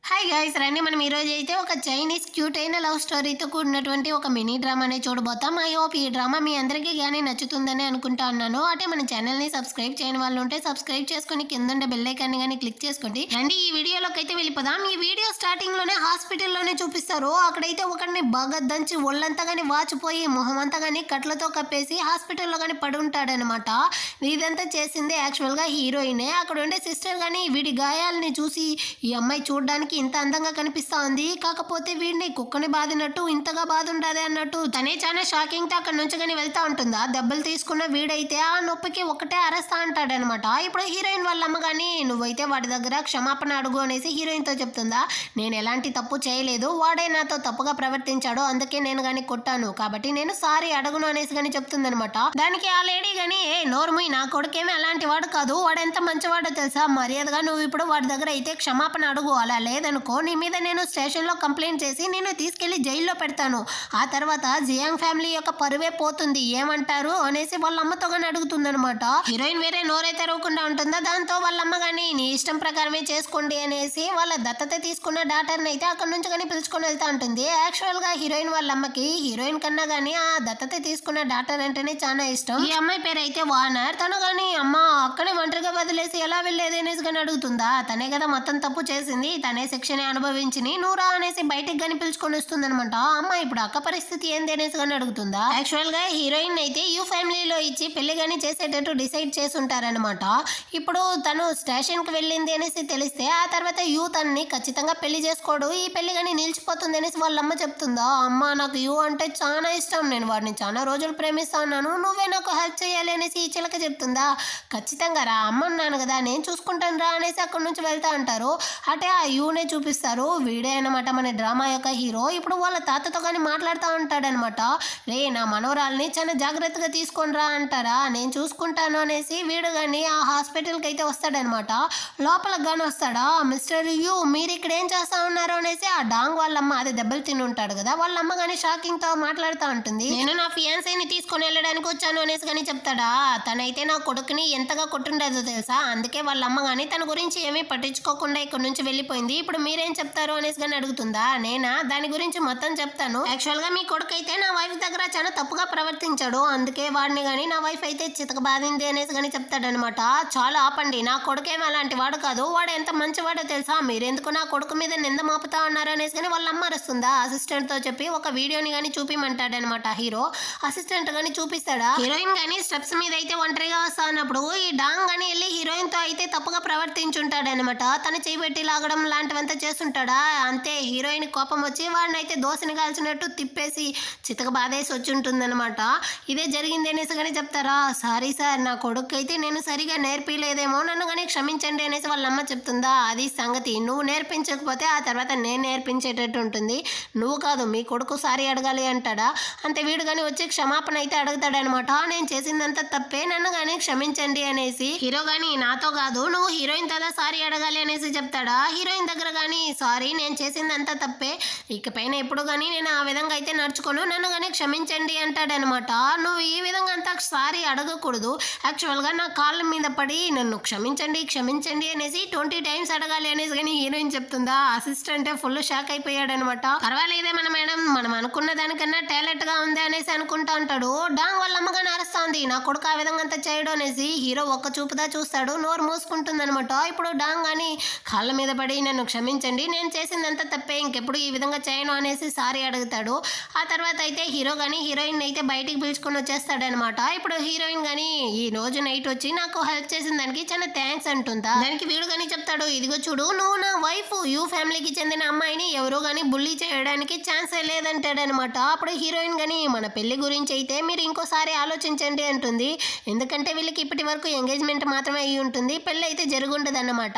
Hi guys రండి మనం ఈరోజు అయితే ఒక చైనీస్ క్యూట్ అయిన లవ్ స్టోరీతో కూడినటువంటి ఒక మినీ డ్రామానే చూడబోతాం. ఐ హోప్ ఈ డ్రామా మీ అందరికీ కానీ నచ్చుతుందని అనుకుంటా ఉన్నాను. అంటే మన ఛానల్ని సబ్స్క్రైబ్ చేయని వాళ్ళు ఉంటే సబ్స్క్రైబ్ చేసుకుని కింద బెల్ ఐకాన్ని కానీ క్లిక్ చేసుకోండి. రండి ఈ వీడియోలోకి అయితే వెళ్ళిపోదాం. ఈ వీడియో స్టార్టింగ్ లోనే హాస్పిటల్లోనే చూపిస్తారు. అక్కడైతే ఒకరిని బాగా దంచి ఒళ్ళంతా కానీ వాచిపోయి మొహం అంతా కానీ కట్లతో కప్పేసి హాస్పిటల్లో కానీ పడి ఉంటాడనమాట. ఇదంతా చేసింది యాక్చువల్గా హీరోయినే. అక్కడ ఉండే సిస్టర్ కానీ వీడి గాయాలని చూసి ఈ అమ్మాయి చూడడానికి ఇంత అందంగా కనిపిస్తా ఉంది, కాకపోతే వీడిని కుక్కని బాదినట్టు ఇంతగా బాధ ఉండదే అన్నట్టు తనే చాలా షాకింగ్ తో అక్కడ నుంచి కానీ వెళ్తా ఉంటుందా. దెబ్బలు తీసుకున్న వీడైతే ఆ నొప్పికి ఒకటే అరస్తా అంటాడనమాట. ఇప్పుడు హీరోయిన్ వాళ్ళ అమ్మ కానీ నువ్వైతే వాడి దగ్గర క్షమాపణ అడుగు అనేసి హీరోయిన్ తో చెప్తుందా. నేను ఎలాంటి తప్పు చేయలేదు, వాడే నాతో తప్పుగా ప్రవర్తించాడు, అందుకే నేను కానీ కొట్టాను, కాబట్టి నేను సారీ అడుగును అనేసి కానీ చెప్తుందనమాట. దానికి ఆ లేడీ కానీ నోర్ముయ్, నా కొడుకేమీ అలాంటి వాడు కాదు, వాడెంత మంచివాడో తెలుసా, మర్యాదగా నువ్వు ఇప్పుడు వాడి దగ్గర అయితే క్షమాపణ అడుగు, అలా లేదనుకో నీ మీద నేను స్టేషన్లో కంప్లైంట్ చేసి నేను తీసుకెళ్లి జైల్లో పెడతాను, ఆ తర్వాత జియాంగ్ ఫ్యామిలీ యొక్క పరువే పోతుంది, ఏమంటారు అనేసి వాళ్ళ అమ్మతో కానీ అడుగుతుందనమాట. హీరోయిన్ వేరే నోరే తెరవకుండా ఉంటుందా. దాంతో వాళ్ళ అమ్మ కానీ నీ ఇష్టం ప్రకారమే చేసుకోండి అనేసి వాళ్ళ దత్తత తీసుకున్న డాటర్ని అయితే అక్కడ నుంచి కానీ పిలుచుకొని వెళ్తా ఉంటుంది. యాక్చువల్ గా హీరోయిన్ వాళ్ళ అమ్మకి హీరోయిన్ కన్నా కానీ ఆ దత్తత తీసుకున్న డాటర్ అంటేనే చాలా ఇష్టం. ఈ అమ్మాయి పేరు అయితే వార్నర్. తను కానీ అమ్మ అక్కడే ఒంటరిగా వదిలేసి ఎలా వెళ్ళేది అనేసి కానీ అడుగుతుందా. తనే కదా మొత్తం తప్పు చేసింది, తనే శిక్షని అనుభవించి నూరా అనేసి బయటికి కానీ పిలుచుకొని వస్తుందనమాట. అమ్మ ఇప్పుడు అక్క పరిస్థితి ఏంది అనేసి కానీ అడుగుతుందా. యాక్చువల్ గా హీరోయిన్ అయితే యూ ఫ్యామిలీలో ఇచ్చి పెళ్లి కానీ చేసేటట్టు డిసైడ్ చేసి ఉంటారనమాట. ఇప్పుడు తను స్టేషన్ కి వెళ్ళింది అనేసి తెలిస్తే ఆ తర్వాత యూ తనని ఖచ్చితంగా పెళ్లి చేసుకోడు, ఈ పెళ్లి కానీ నిలిచిపోతుంది అనేసి వాళ్ళ అమ్మ చెప్తుందా. అమ్మ నాకు యూ అంటే చాలా ఇష్టం, నేను వాడిని చాలా రోజులు ప్రేమిస్తా ఉన్నాను, నువ్వే నాకు హెల్ప్ చేయాలి అనేసి ఈ చిలక చెప్తుందా. ఖచ్చితంగా రా, అమ్మ ఉన్నాను కదా నేను చూసుకుంటాను రా అనేసి అక్కడ నుంచి వెళ్తా అంటారు. అంటే ఆ యూనే చూపిస్తారు. వీడే అనమాట మన డ్రామా యొక్క హీరో. ఇప్పుడు వాళ్ళ తాతతో కానీ మాట్లాడుతూ ఉంటాడనమాట. రే నా మనవరాల్ని చాలా జాగ్రత్తగా తీసుకొని రా అంటారా, నేను చూసుకుంటాను అనేసి వీడు కానీ ఆ హాస్పిటల్కి అయితే వస్తాడనమాట. లోపలికి కానీ వస్తాడా. మిస్టర్ యూ మీరు ఇక్కడ ఏం చేస్తా ఉన్నారు అనేసి ఆ డాంగ్ వాళ్ళమ్మ, అదే దెబ్బలు తిని ఉంటాడు కదా, వాళ్ళ అమ్మ కానీ షాకింగ్ తో మాట్లాడుతూ ఉంటుంది. నేను నా ఫియాన్సీని తీసుకొని వెళ్ళడానికి వచ్చాను అనేసి కానీ చెప్తాడా. తనైతే నా కొడుకుని ఎంతగా కొట్టుండదో తెలుసా, అందుకే వాళ్ళ అమ్మ కానీ తన గురించి ఏమీ పట్టించుకోకుండా ఇక్కడ నుంచి వెళ్ళిపోయింది, ఇప్పుడు మీరేం చెప్తారు అనేసి కానీ అడుగుతుందా. నేనా దాని గురించి మొత్తం చెప్తాను. యాక్చువల్ గా మీ కొడుకు అయితే నా వైఫ్ దగ్గర చాలా తప్పుగా ప్రవర్తించాడు, అందుకే వాడిని కానీ నా వైఫ్ అయితే చితక బాధింది అనేసి కానీ చెప్తాడనమాట. చాలా ఆపండి, నా కొడుకేమో అలాంటి వాడు కాదు, వాడు ఎంత మంచివాడో తెలుసా, మీరెందుకు నా కొడుకు మీద నింద మోపుతా ఉన్నారు అనేసి కానీ వాళ్ళ అమ్మ అరుస్తుందా. అసిస్టెంట్ తో చెప్పి ఒక వీడియోని కానీ చూపిమంటాడనమాట హీరో. అసిస్టెంట్ గానీ చూపిస్తాడా. హీరోయిన్ గానీ స్టెప్స్ మీద అయితే ఒంటరిగా వస్తా అన్నప్పుడు ఈ డాంగ్ గానీ వెళ్ళి హీరోయిన్ తో అయితే తప్పుగా ప్రవర్తించుంటాడనమాట. తన చేపెట్టి లాగడం లాంటివంతా చేస్తుంటాడా. అంతే హీరోయిన్ కోపం వచ్చి వాడిని అయితే దోశని కాల్చినట్టు తిప్పేసి చితక బాధేసి వచ్చి ఉంటుందన్నమాట. ఇదే జరిగింది అనేసి కానీ చెప్తారా. సారీ సార్, నా కొడుకు అయితే నేను సరిగా నేర్పిలేదేమో, నన్ను కానీ క్షమించండి అనేసి వాళ్ళ అమ్మ చెప్తుందా. అది సంగతి, నువ్వు నేర్పించకపోతే ఆ తర్వాత నేను నేర్పించేటట్టు ఉంటుంది, నువ్వు కాదు మీ కొడుకు సారీ అడగాలి అంటాడా. అంతే వీడు కానీ వచ్చి క్షమాపణ అయితే అడుగుతాడనమాట. నేను చేసిందంతా తప్పే, నన్ను కానీ క్షమించండి అనేసి. హీరో కానీ నాతో కాదు నువ్వు హీరోయిన్ కదా సారీ అడగాలి అనేసి చెప్తాడా. హీరోయిన్ దగ్గర కానీ సారీ నేను చేసిందంతా తప్పే, ఇకపైన ఎప్పుడు కానీ నేను ఆ విధంగా అయితే నడుచుకోను, నన్ను కానీ క్షమించండి అంటాడనమాట. నువ్వు ఈ విధంగా అంతా సారీ అడగకూడదు, యాక్చువల్గా నా కాళ్ళ మీద పడి నన్ను క్షమించండి క్షమించండి అనేసి 20 టైమ్స్ అడగాలి అనేసి కానీ హీరోయిన్ చెప్తుందా. అసిస్టెంట్ ఫుల్ షాక్ అయిపోయాడనమాట. పర్వాలేదే మన మేడం, మనం అనుకున్న దానికన్నా టాలెంట్ గా ఉంది అనేసి అనుకుంటా ఉంటాడు. డాంగ్ వాళ్ళ అమ్మగానే అరుస్తుంది, నా కొడుకు ఆ విధంగా అంతా చేయడం అనేసి. హీరో ఒక్క చూపుదా చూస్తాడు, నోరు మూసుకుంటుంది అనమాట. ఇప్పుడు డాంగ్ అని కాళ్ళ మీద పడి నన్ను క్షమించండి, నేను చేసిందంతా తప్పే, ఇంకెప్పుడు ఈ విధంగా చేయను అనేసి సారీ అడుగుతాడు. ఆ తర్వాత అయితే హీరో కానీ హీరోయిన్ అయితే బయటికి పిలుచుకొని వచ్చేస్తాడనమాట. ఇప్పుడు హీరోయిన్ కానీ ఈ రోజు నైట్ వచ్చి నాకు హెల్ప్ చేసిన దానికి చాలా థ్యాంక్స్ అంటుందా. దానికి వీడు కానీ చెప్తాడు, ఇదిగో చూడు నువ్వు నా వైఫ్, యూ ఫ్యామిలీకి చెందిన అమ్మాయిని ఎవరు కానీ బుల్లీ చేయడానికి ఛాన్సే లేదంటాడనమాట. అప్పుడు హీరోయిన్ కానీ మన పెళ్లి గురించి అయితే మీరు ఇంకోసారి ఆలోచించండి అంటుంది, ఎందుకంటే వీళ్ళకి ఇప్పటి వరకు ఎంగేజ్మెంట్ మాత్రమే అయ్యి ఉంటుంది, పెళ్ళి అయితే జరుగుండదు అన్నమాట.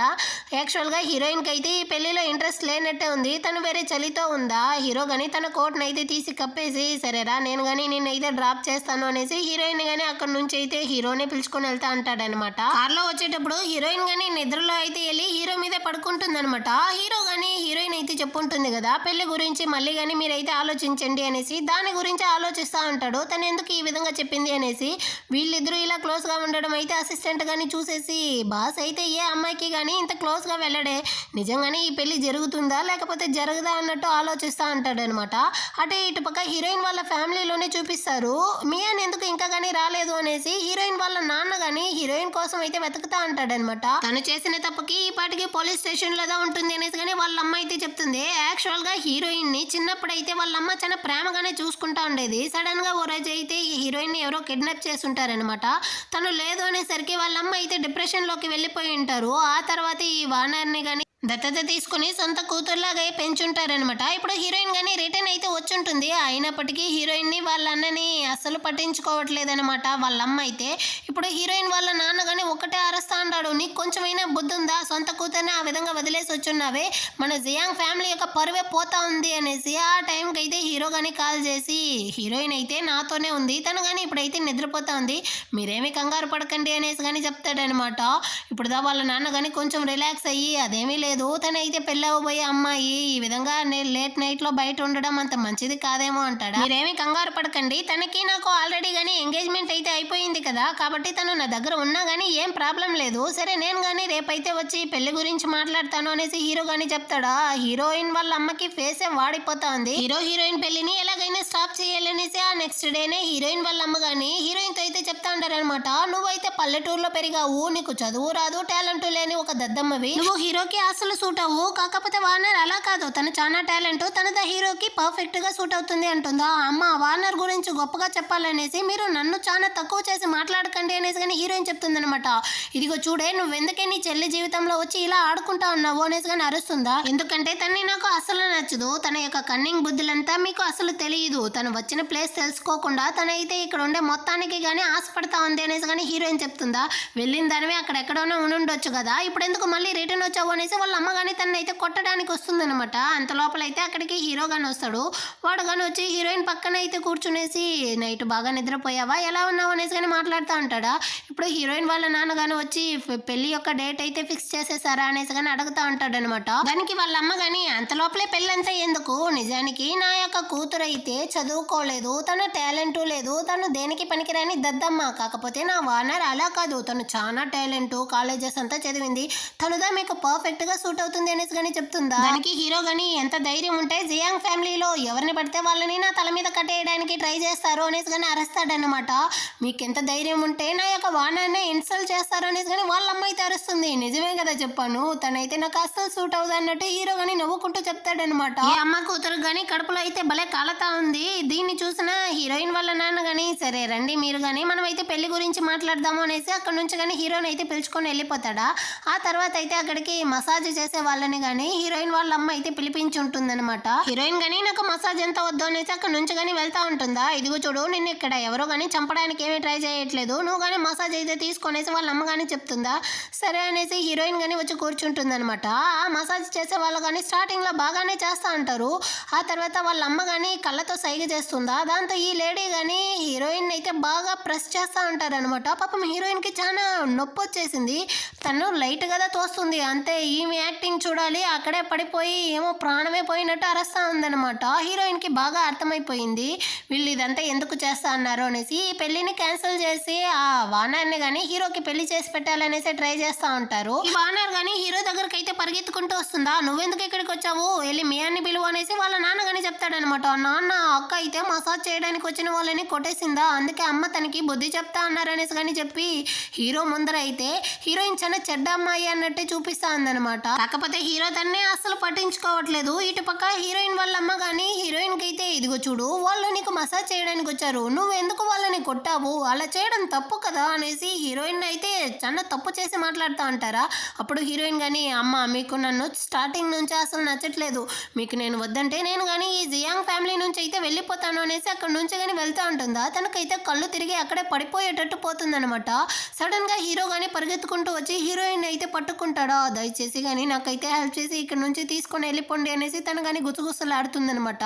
యాక్చువల్గా హీరోయిన్కి అయితే ఈ పెళ్లిలో ఇంట్రెస్ట్ లేనట్టే ఉంది, తను వేరే చలితో ఉందా. హీరో కానీ తన కోట్ని అయితే తీసి కప్పేసి సరేరా నేను కానీ నిన్నైతే డ్రాప్ చేస్తాను అనేసి హీరోయిన్ కానీ అక్కడ నుంచి అయితే హీరోనే పిలుచుకొని వెళ్తా అంటాడనమాట. కార్లో వచ్చేటప్పుడు హీరోయిన్ కానీ నిద్రలో అయితే వెళ్ళి హీరో మీద పడుకుంటుందనమాట. హీరో గాని హీరోయిన్ అయితే చెప్పుంటుంది కదా పెళ్లి గురించి మళ్ళీ గాని మీరైతే ఆలోచించండి అనేసి. దాని గురించి ఆలోచిస్తా ఉంటాడు. తను ఎందుకు ఈ విధంగా చెప్పింది అనేసి. వీళ్ళిద్దరూ ఇలా క్లోజ్గా ఉండడం అయితే అసిస్టెంట్ గాని చూసేసి బాస్ అయితే ఏ అమ్మాయికి కానీ ఇంత క్లోజ్గా వెళ్ళడే, నిజంగానే ఈ పెళ్లి జరుగుతుందా లేకపోతే జరగదా అన్నట్టు ఆలోచిస్తూ ఉంటాడనమాట. అటే ఇటు పక్క హీరోయిన్ వాళ్ళ ఫ్యామిలీలోనే చూపిస్తారు. మియాన్ ఎందుకు ఇంకా కానీ రాలేదు అనేసి హీరోయిన్ వాళ్ళ నాన్న కానీ హీరోయిన్ కోసం అయితే వెతుకుతా ఉంటాడనమాట. తను చేసిన తప్పుకి ఈ పాటికి పోలీస్ స్టేషన్ లో ఉంటుంది అనేసి కానీ వాళ్ళ అమ్మ అయితే చెప్తుంది. యాక్చువల్ గా హీరోయిన్ ని చిన్నప్పుడు అయితే వాళ్ళ అమ్మ చాలా ప్రేమగానే చూసుకుంటా ఉండేది. సడన్ గా ఓ రోజు అయితే ఈ హీరోయిన్ ని ఎవరో కిడ్నాప్ చేసి ఉంటారనమాట. తను లేదు అనేసరికి వాళ్ళ అమ్మ అయితే డిప్రెషన్ లోకి వెళ్ళిపోయి ఉంటారు. ఆ తర్వాత ఈ వానర్ ని కానీ దత్తత తీసుకుని సొంత కూతురులాగా పెంచుంటారనమాట. ఇప్పుడు హీరోయిన్ కానీ రిటర్న్ అయితే వచ్చుంటుంది. అయినప్పటికీ హీరోయిన్ ని వాళ్ళ అన్నని అస్సలు పట్టించుకోవట్లేదనమాట వాళ్ళ అమ్మ అయితే. ఇప్పుడు హీరోయిన్ వాళ్ళ నాన్న కానీ ఒకటే అరుస్తా ఉంటాడు, నీకు కొంచెమైనా బుద్ధి ఉందా, సొంత కూతుర్ని ఆ విధంగా వదిలేసి వచ్చున్నావే, మన జియాంగ్ ఫ్యామిలీ యొక్క పరువే పోతా ఉంది అనేసి. ఆ టైంకి అయితే హీరో కానీ కాల్ చేసి హీరోయిన్ అయితే నాతోనే ఉంది, తను కానీ ఇప్పుడైతే నిద్రపోతా ఉంది, మీరేమి కంగారు పడకండి అనేసి కానీ చెప్తాడనమాట. ఇప్పుడు వాళ్ళ నాన్న కానీ కొంచెం రిలాక్స్ అయ్యి అదేమీ లేదు, తనైతే పెళ్ళవబోయే అమ్మాయి ఈ విధంగా లేట్ నైట్ లో బయట ఉండడం అంత మంచిది కాదేమో అంటాడా. మీరేమి కంగారు పడకండి, తనకి నాకు ఆల్రెడీ గానీ ఎంగేజ్మెంట్ అయితే అయిపోయింది కదా, కాబట్టి తను నా దగ్గర ఉన్నా గానీ ఏం ప్రాబ్లం లేదు, సరే నేను గానీ రేపైతే వచ్చి పెళ్లి గురించి మాట్లాడతాను అనేసి హీరో గానీ చెప్తాడా. హీరోయిన్ వాళ్ళ అమ్మకి ఫేసే వాడిపోతా ఉంది. హీరోయిన్ పెళ్లిని ఎలాగైనా స్టాప్ చేయాలనేసి ఆ నెక్స్ట్ డేనే హీరోయిన్ వాళ్ళ అమ్మ గానీ హీరోయిన్ తో అయితే చెప్తా ఉంటారనమాట. నువ్వైతే పల్లెటూరులో పెరిగావు, నీకు చదువు రాదు, టాలెంట్ లేని ఒక దద్దమ్మవి, నువ్వు హీరోకి అసలు సూట్ అవ్వు, కాకపోతే వార్నర్ అలా కాదు, తను చాలా టాలెంట్, తనద హీరోకి పర్ఫెక్ట్ గా సూట్ అవుతుంది అంటుందా. అమ్మ వార్నర్ గురించి గొప్పగా చెప్పాలనేసి మీరు నన్ను చాలా తక్కువ చేసి మాట్లాడకండి అనేసి కానీ హీరోయిన్ చెప్తుందనమాట. ఇదిగో చూడే, నువ్వెందుకే నీ చెల్లి జీవితంలో వచ్చి ఇలా ఆడుకుంటా ఉన్నావు అనేసి కానీ అరుస్తుందా. ఎందుకంటే తన్ని నాకు అసలు నచ్చదు, తన యొక్క కన్నింగ్ బుద్ధులంతా మీకు అసలు తెలియదు, తను వచ్చిన ప్లేస్ తెలుసుకోకుండా తనైతే ఇక్కడ ఉండే మొత్తానికి కానీ ఆశపడతా ఉంది అనేసి కానీ హీరోయిన్ చెప్తుందా. వెళ్ళిన దానివే అక్కడెక్కడోనే ఉండుండొచ్చు కదా, ఇప్పుడు ఎందుకు మళ్ళీ రిటర్న్ వచ్చావు అనేసి వాళ్ళ అమ్మ కానీ తను అయితే కొట్టడానికి వస్తుందనమాట. అంత లోపల అయితే అక్కడికి హీరో గాని వస్తాడు. వాడు కానీ వచ్చి హీరోయిన్ పక్కన అయితే కూర్చునేసి నైట్ బాగా నిద్రపోయావా, ఎలా ఉన్నావు అనేసి కానీ మాట్లాడుతూ ఉంటాడా. ఇప్పుడు హీరోయిన్ వాళ్ళ నాన్న గాని వచ్చి పెళ్లి యొక్క డేట్ అయితే ఫిక్స్ చేసేసారా అనేసి కానీ అడుగుతా ఉంటాడనమాట. దానికి వాళ్ళ అమ్మ గాని అంత లోపలే పెళ్ళంతా ఎందుకు, నిజానికి నా యొక్క కూతురు అయితే చదువుకోలేదు, తన టాలెంట్ లేదు, తను దేనికి పనికిరాని దద్దమ్మ, కాకపోతే నా వార్నర్ అలా కాదు, తను చాలా టాలెంట్, కాలేజెస్ అంతా చదివింది, తనుదా మీకు పర్ఫెక్ట్ గా సూట్ అవుతుంది అనేసి కానీ చెప్తుందా. దానికి హీరో గాని ఎంత ధైర్యం ఉంటే జియాంగ్ ఫ్యామిలీలో ఎవరిని పడితే వాళ్ళని నా తల మీద కట్టేయడానికి ట్రై చేస్తారు అనేసి కానీ అరుస్తాడనమాట. మీకు ఎంత ధైర్యం ఉంటే నా యొక్క వార్నర్నే ఇన్సల్ట్ చేస్తారు అనేసి కానీ వాళ్ళ అమ్మ అయితే అరుస్తుంది. నిజమే కదా చెప్పాను, తనైతే నాకు అస్సలు సూట్ అవుతుంది అన్నట్టు హీరో గాని నవ్వుకుంటూ చెప్తాడనమాట. ఈ అమ్మ కూతురు గాని కడుపులో అయితే భలే కాలతా ఉంది. దీన్ని చూసిన హీరోయిన్ వాళ్ళ నాన్న గాని సరే రండి మీరు గాని మనం అయితే పెళ్లి గురించి మాట్లాడదాము అనేసి అక్కడ నుంచి కానీ హీరోని అయితే పిలుచుకొని వెళ్ళిపోతాడా. ఆ తర్వాత అయితే అక్కడికి మసాజ్ చేసే వాళ్ళని గాని హీరోయిన్ వాళ్ళ అమ్మ అయితే పిలిపించి ఉంటుందన్నమాట. హీరోయిన్ గాని నాకు మసాజ్ ఎంత వద్దు అనేసి అక్కడ నుంచి గానీ వెళ్తా ఉంటుందా. ఇదిగో చూడు, నిన్ను ఇక్కడ ఎవరో గానీ చంపడానికి ఏమీ ట్రై చేయట్లేదు, నువ్వు గానీ మసాజ్ అయితే తీసుకొనేసి వాళ్ళ అమ్మ గానీ చెప్తుందా. సరే అనేసి హీరోయిన్ గానీ వచ్చి కూర్చుంటుంది అనమాట. ఆ మసాజ్ చేసే వాళ్ళు కానీ స్టార్టింగ్ లో బాగానే చేస్తా అంటారు. ఆ తర్వాత వాళ్ళ అమ్మ గానీ కళ్ళతో సైగ చేస్తుందా. దాంతో ఈ లేడీ గానీ హీరోయిన్ అయితే బాగా ప్రెస్ చేస్తా ఉంటారనమాట. పాపం హీరోయిన్ కి చాలా నొప్పి వచ్చేసింది, తను లైట్ గా తోస్తుంది అంతే. ఈమె యాక్టింగ్ చూడాలి, అక్కడే పడిపోయి ఏమో ప్రాణమే పోయినట్టు అరస్తా ఉందనమాట. హీరోయిన్ కి బాగా అర్థమైపోయింది వీళ్ళు ఇదంతా ఎందుకు చేస్తా అన్నారు అనేసి. ఈ పెళ్లిని క్యాన్సిల్ చేసి ఆ వానర్ని గానీ హీరోకి పెళ్లి చేసి పెట్టాలనేసి ట్రై చేస్తా ఉంటారు. ఈ వానర్ గానీ హీరో దగ్గరికి అయితే పరిగెత్తుకుంటూ వస్తుందా. నువ్వెందుకు ఇక్కడికి వచ్చావు, వెళ్ళి మీ అన్ని పిలువు అనేసి వాళ్ళ నాన్న గానీ చెప్తాడనమాట. నాన్న అక్క అయితే మసాజ్ చేయడానికి వచ్చిన వాళ్ళని కొట్టేసిందా, అందుకే అమ్మ తనకి బుద్ధి చెప్తా అన్నారు అనేసి కానీ చెప్పి హీరో ముందర అయితే హీరోయిన్ చాలా చెడ్డ అమ్మాయి అన్నట్టే చూపిస్తా ఉందనమాట. కాకపోతే హీరో తన్నే అస్సలు పట్టించుకోవట్లేదు. ఇటు పక్క హీరోయిన్ వాళ్ళ అమ్మ గానీ హీరోయిన్ కి అయితే ఇదిగో చూడు, వాళ్ళు నీకు మసాజ్ చేయడానికి వచ్చారు, నువ్వు ఎందుకు వాళ్ళని కొట్టావు, అలా చేయడం తప్పు కదా అనేసి హీరోయిన్ అయితే చాలా తప్పు చేసి మాట్లాడుతూ ఉంటారా. అప్పుడు హీరోయిన్ గానీ అమ్మ మీకు నన్ను స్టార్టింగ్ నుంచి అసలు నచ్చట్లేదు, మీకు నేను వద్దంటే నేను కానీ ఈ జియాంగ్ ఫ్యామిలీ నుంచి అయితే వెళ్ళిపోతాను అనేసి అక్కడ నుంచి కానీ వెళ్తా ఉంటుందా. తనకైతే కళ్ళు తిరిగి అక్కడే పడిపోయేటట్టు పోతుందనమాట. సడన్ గా హీరో గానీ పరిగెత్తుకుంటూ వచ్చి హీరోయిన్ అయితే పట్టుకుంటాడా. దయచేసి కానీ కానీ నాకైతే హెల్ప్ చేసి ఇక్కడ నుంచి తీసుకొని వెళ్ళిపోండి అనేసి తను కానీ గుసగుసలాడుతుందనమాట.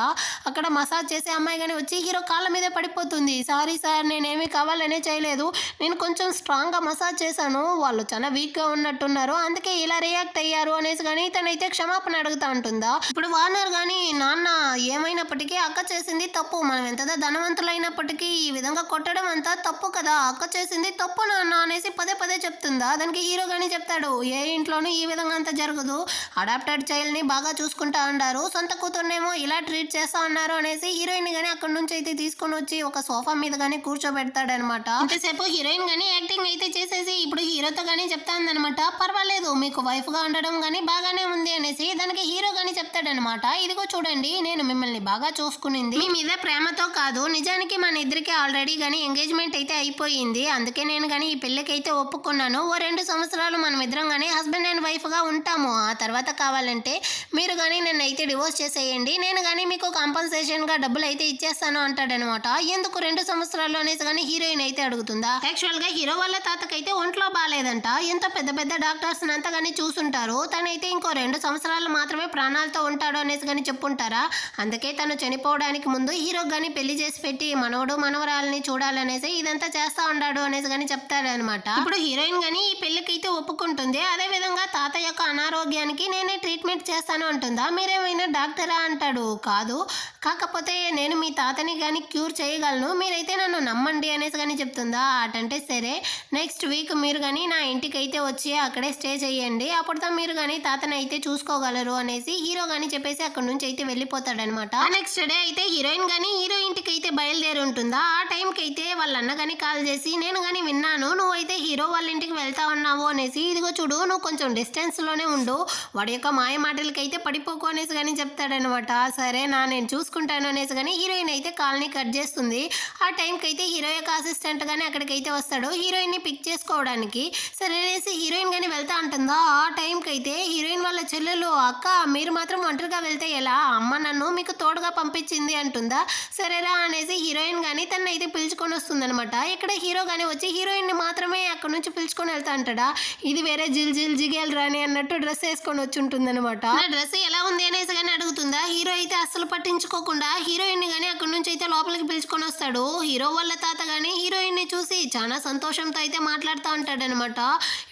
అక్కడ మసాజ్ చేసే అమ్మాయి కానీ వచ్చి హీరో కాళ్ళ మీదే పడిపోతుంది. సారీ సార్, నేనేమి కావాలనే చేయలేదు, నేను కొంచెం స్ట్రాంగ్గా మసాజ్ చేశాను, వాళ్ళు చాలా వీక్గా ఉన్నట్టున్నారు, అందుకే ఇలా రియాక్ట్ అయ్యారు అనేసి కానీ తనైతే క్షమాపణ అడుగుతా ఉంటుందా. ఇప్పుడు వార్నర్ కానీ నాన్న ఏమైనప్పటికీ అక్క చేసింది తప్పు, మనం ఎంత ధనవంతులైనప్పటికీ ఈ విధంగా కొట్టడం అంతా తప్పు కదా, అక్క చేసింది తప్పు నాన్న అనేసి పదే పదే చెప్తుందా. దానికి హీరో కానీ చెప్తాడు, ఏ ఇంట్లోనూ ఈ విధంగా అంతా జరగదు, అడాప్టెడ్ చైల్డ్ని బాగా చూసుకుంటా ఉన్నారు, సొంత కూతుర్నేమో ఇలా ట్రీట్ చేస్తా ఉన్నారు అనేసి హీరోయిన్ కానీ అక్కడి నుంచి అయితే తీసుకొని వచ్చి ఒక సోఫా మీద కానీ కూర్చోబెడతాడనమాట. ఇంతసేపు హీరోయిన్ కానీ యాక్టింగ్ అయితే చేసేసి ఇప్పుడు హీరోతో కానీ చెప్తా ఉందనమాట, పర్వాలేదు మీకు వైఫ్గా ఉండడం కానీ బాగానే ఉంది అనేసి. దానికి హీరో కానీ చెప్తాడనమాట, ఇదిగో చూడండి, నేను మిమ్మల్ని బాగా చూసుకునింది మీ మీద ప్రేమతో కాదు, నిజానికి మన ఇద్దరికి ఆల్రెడీ కానీ ఎంగేజ్మెంట్ అయితే అయిపోయింది, అందుకే నేను కానీ ఈ పెళ్ళికి అయితే ఒప్పుకున్నాను, ఓ 2 సంవత్సరాలు మనం ఇద్దరం కానీ హస్బెండ్ అండ్ వైఫ్గా ఉంటాము, ఆ తర్వాత కావాలంటే మీరు కానీ నన్ను అయితే డివోర్స్ చేసేయండి, నేను కానీ మీకు కాంపన్సేషన్గా డబ్బులు అయితే ఇచ్చేస్తాను అంటాడనమాట. ఎందుకు 2 సంవత్సరాలు అనేసి కానీ హీరోయిన్ అయితే అడుగుతుందా. యాక్చువల్గా హీరో వాళ్ళ తాతకైతే ఒంట్లో బాగాలేదంట, ఎంతో పెద్ద పెద్ద డాక్టర్స్ అంతా కానీ చూసుంటారు, తనైతే ఇంకో 2 సంవత్సరాలు మాత్రమే ప్రాణాలతో ఉంటాడు అనేసి కానీ చెప్పుంటారా, అందుకే తను చనిపోవడానికి ముందు హీరో కానీ పెళ్లి చేసి పెట్టి మనవడు మనవరాలని చూడాలనేసి ఇదంతా చేస్తా ఉన్నాడు అనేసి కానీ చెప్తాడనమాట. ఇప్పుడు హీరోయిన్ కానీ ఈ పెళ్లికైతే ఒప్పుకుంటుంది. అదే విధంగా తాత యొక్క అనారోగ్యానికి నేనే ట్రీట్మెంట్ చేస్తాను అంటుందా. మీరేమైనా డాక్టరా అంటాడు. కాదు, కాకపోతే నేను మీ తాతని కానీ క్యూర్ చేయగలను, మీరైతే నన్ను నమ్మండి అనేసి కానీ చెప్తుందా. అటంటే సరే, నెక్స్ట్ వీక్ మీరు కానీ నా ఇంటికి అయితే వచ్చి అక్కడే స్టే చేయండి, అప్పుడుతో మీరు కానీ తాతని అయితే చూసుకోగలరు అనేసి హీరో కానీ చెప్పేసి అక్కడ నుంచి అయితే వెళ్ళిపోతాడనమాట. నెక్స్ట్ డే అయితే హీరోయిన్ కానీ హీరో ఇంటికి అయితే బయలుదేరి ఉంటుందా. ఆ టైంకి అయితే వాళ్ళ అన్న కానీ కాల్ చేసి, నేను కానీ విన్నాను నువ్వైతే హీరో వాళ్ళ ఇంటికి వెళ్తా ఉన్నావు అనేసి, ఇదిగో చూడు నువ్వు కొంచెం డిస్టెన్స్లోనే ఉండు, వాడి యొక్క మాయ మాటలకి అయితే పడిపోకు అనేసి కానీ చెప్తాడనమాట. సరే నా, నేను చూసుకుంటాను అనేసి కానీ హీరోయిన్ అయితే కాల్ని కట్ చేస్తుంది. ఆ టైంకి అయితే హీరో యొక్క అసిస్టెంట్ కానీ అక్కడికైతే వస్తాడు హీరోయిన్ని పిక్ చేసుకోవడానికి. సరే అనేసి హీరోయిన్ కానీ వెళ్తా ఉంటుందా. ఆ టైంకి అయితే హీరోయిన్ వాళ్ళ చెల్లెలు, అక్క మీరు మాత్రం ఒంటరిగా వెళ్తే ఎలా, అమ్మ నన్ను మీకు తోడుగా పంపించింది అంటుందా. సరేరా అనేసి హీరోయిన్ కానీ తను అయితే పిలుచుకొని వస్తుందనమాట. ఇక్కడ హీరో కానీ వచ్చి హీరోయిన్ని మాత్రమే అక్కడ నుంచి పిలుచుకొని వెళ్తా అంటాడా. ఇది వేరే జిల్ జిల్ జిగేల్ రాని అన్నట్టు డ్రెస్ వేసుకొని వచ్చి ఉంటుందన్నమాట. నా డ్రెస్ ఎలా ఉంది అనేసి కానీ అడుగుతుందా. హీరో అయితే అస్సలు పట్టించుకోకుండా హీరోయిన్ కానీ అక్కడ నుంచి అయితే లోపలికి పిలుచుకొని వస్తాడు. హీరో వాళ్ళ తాత కానీ హీరోయిన్ని చూసి చాలా సంతోషంతో అయితే మాట్లాడుతూ ఉంటాడనమాట.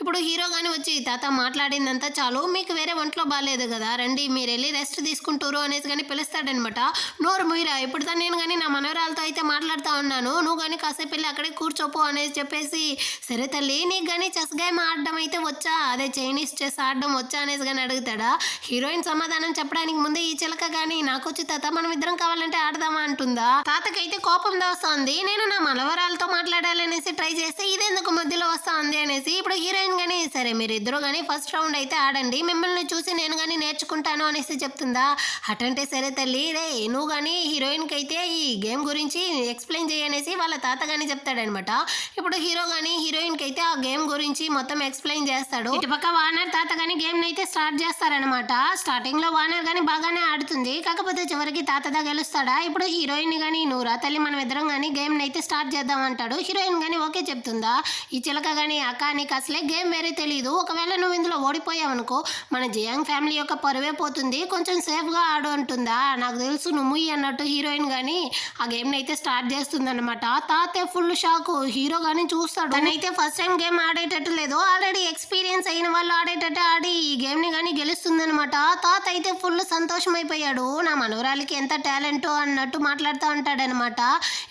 ఇప్పుడు హీరో కానీ వచ్చి, తాత మాట్లాడిందంతా చాలు, మీకు వేరే ఒంట్లో బాగాలేదు కదా, రండి మీరు వెళ్ళి రెస్ట్ తీసుకుంటారు అనేసి కానీ పిలుస్తాడనమాట. నోరు మీరా, ఇప్పుడు తను నేను కానీ నా మనవరాలతో అయితే మాట్లాడుతూ ఉన్నాను, నువ్వు కానీ కాసేపు వెళ్ళి అక్కడే కూర్చోపో అనేసి చెప్పేసి, సరే తల్లి నీకు కానీ చెస్ గేమ్ ఆడడం అయితే వచ్చా, అదే చైనీస్ చెస్ ఆడడం వచ్చా అనేసి కానీ అడుగుతాడా. హీరోయిన్ సమాధానం చెప్పడానికి ముందే ఈ చిలక కానీ, నాకు వచ్చి తాత మనం ఇద్దరం కావాలంటే ఆడదామా అంటుందా. తాతకైతే కోపం వస్తుంది, నేను నా మనవరాలతో మాట్లాడాలనేసి ట్రై చేస్తే ఇదెందుకు మధ్యలో వస్తా ఉంది అనేసి. ఇప్పుడు హీరోయిన్ కానీ, సరే మీరు ఇద్దరు కానీ ఫస్ట్ రౌండ్ అయితే ఆడండి, మిమ్మల్ని చూసి నేను కానీ నేర్చుకుంటాను అనేసి చెప్తుందా. అటంటే సరే తల్లి, రే నువ్వు కానీ హీరోయిన్కి అయితే ఈ గేమ్ గురించి ఎక్స్ప్లెయిన్ చేయనేసి వాళ్ళ తాత కానీ చెప్తాడనమాట. ఇప్పుడు హీరో కానీ హీరోయిన్కి అయితే ఆ గేమ్ గురించి మొత్తం ఎక్స్ప్లెయిన్ చేస్తాడు. ఇటుపక్క వార్నర్ తాత కానీ గేమ్ అయితే స్టార్ట్ చేస్తారనమాట. స్టార్టింగ్ లో వార్నర్ కానీ బాగానే ఆడుతుంది, కాకపోతే చివరికి తాతదా గెలుస్తాడా. ఇప్పుడు హీరోయిన్ కానీ, నువ్వు రా తల్లి మనం ఇద్దరం కానీ గేమ్ అయితే స్టార్ట్ చేద్దాం అంటాడు. హీరోయిన్ కానీ ఓకే చెప్తుందా. ఈ చిలక కానీ, అక్క నీకు అసలే గేమ్ వేరే తెలియదు, ఒకవేళ నువ్వు ఇందులో ఓడిపోయావనుకో మన జియాంగ్ ఫ్యామిలీ యొక్క పరువే పోతుంది, కొంచెం సేఫ్గా ఆడు అంటుందా. నాకు తెలుసు నువ్వు అన్నట్టు హీరోయిన్ కానీ ఆ గేమ్ని అయితే స్టార్ట్ చేస్తుందన్నమాట. తాతే ఫుల్ షాక్. హీరో కానీ చూస్తాడు, తనైతే ఫస్ట్ టైం గేమ్ ఆడేటట్టు లేదు, ఆల్రెడీ ఎక్స్పీరియన్స్ అయిన వాళ్ళు ఆడేటట్టు ఆడి ఈ గేమ్ని కానీ గెలుస్తుందనమాట. తాత అయితే ఫుల్ సంతోషం అయిపోయాడు, నా మనవరాలికి ఎంత టాలెంటో అన్నట్టు మాట్లాడుతూ ఉంటాడనమాట.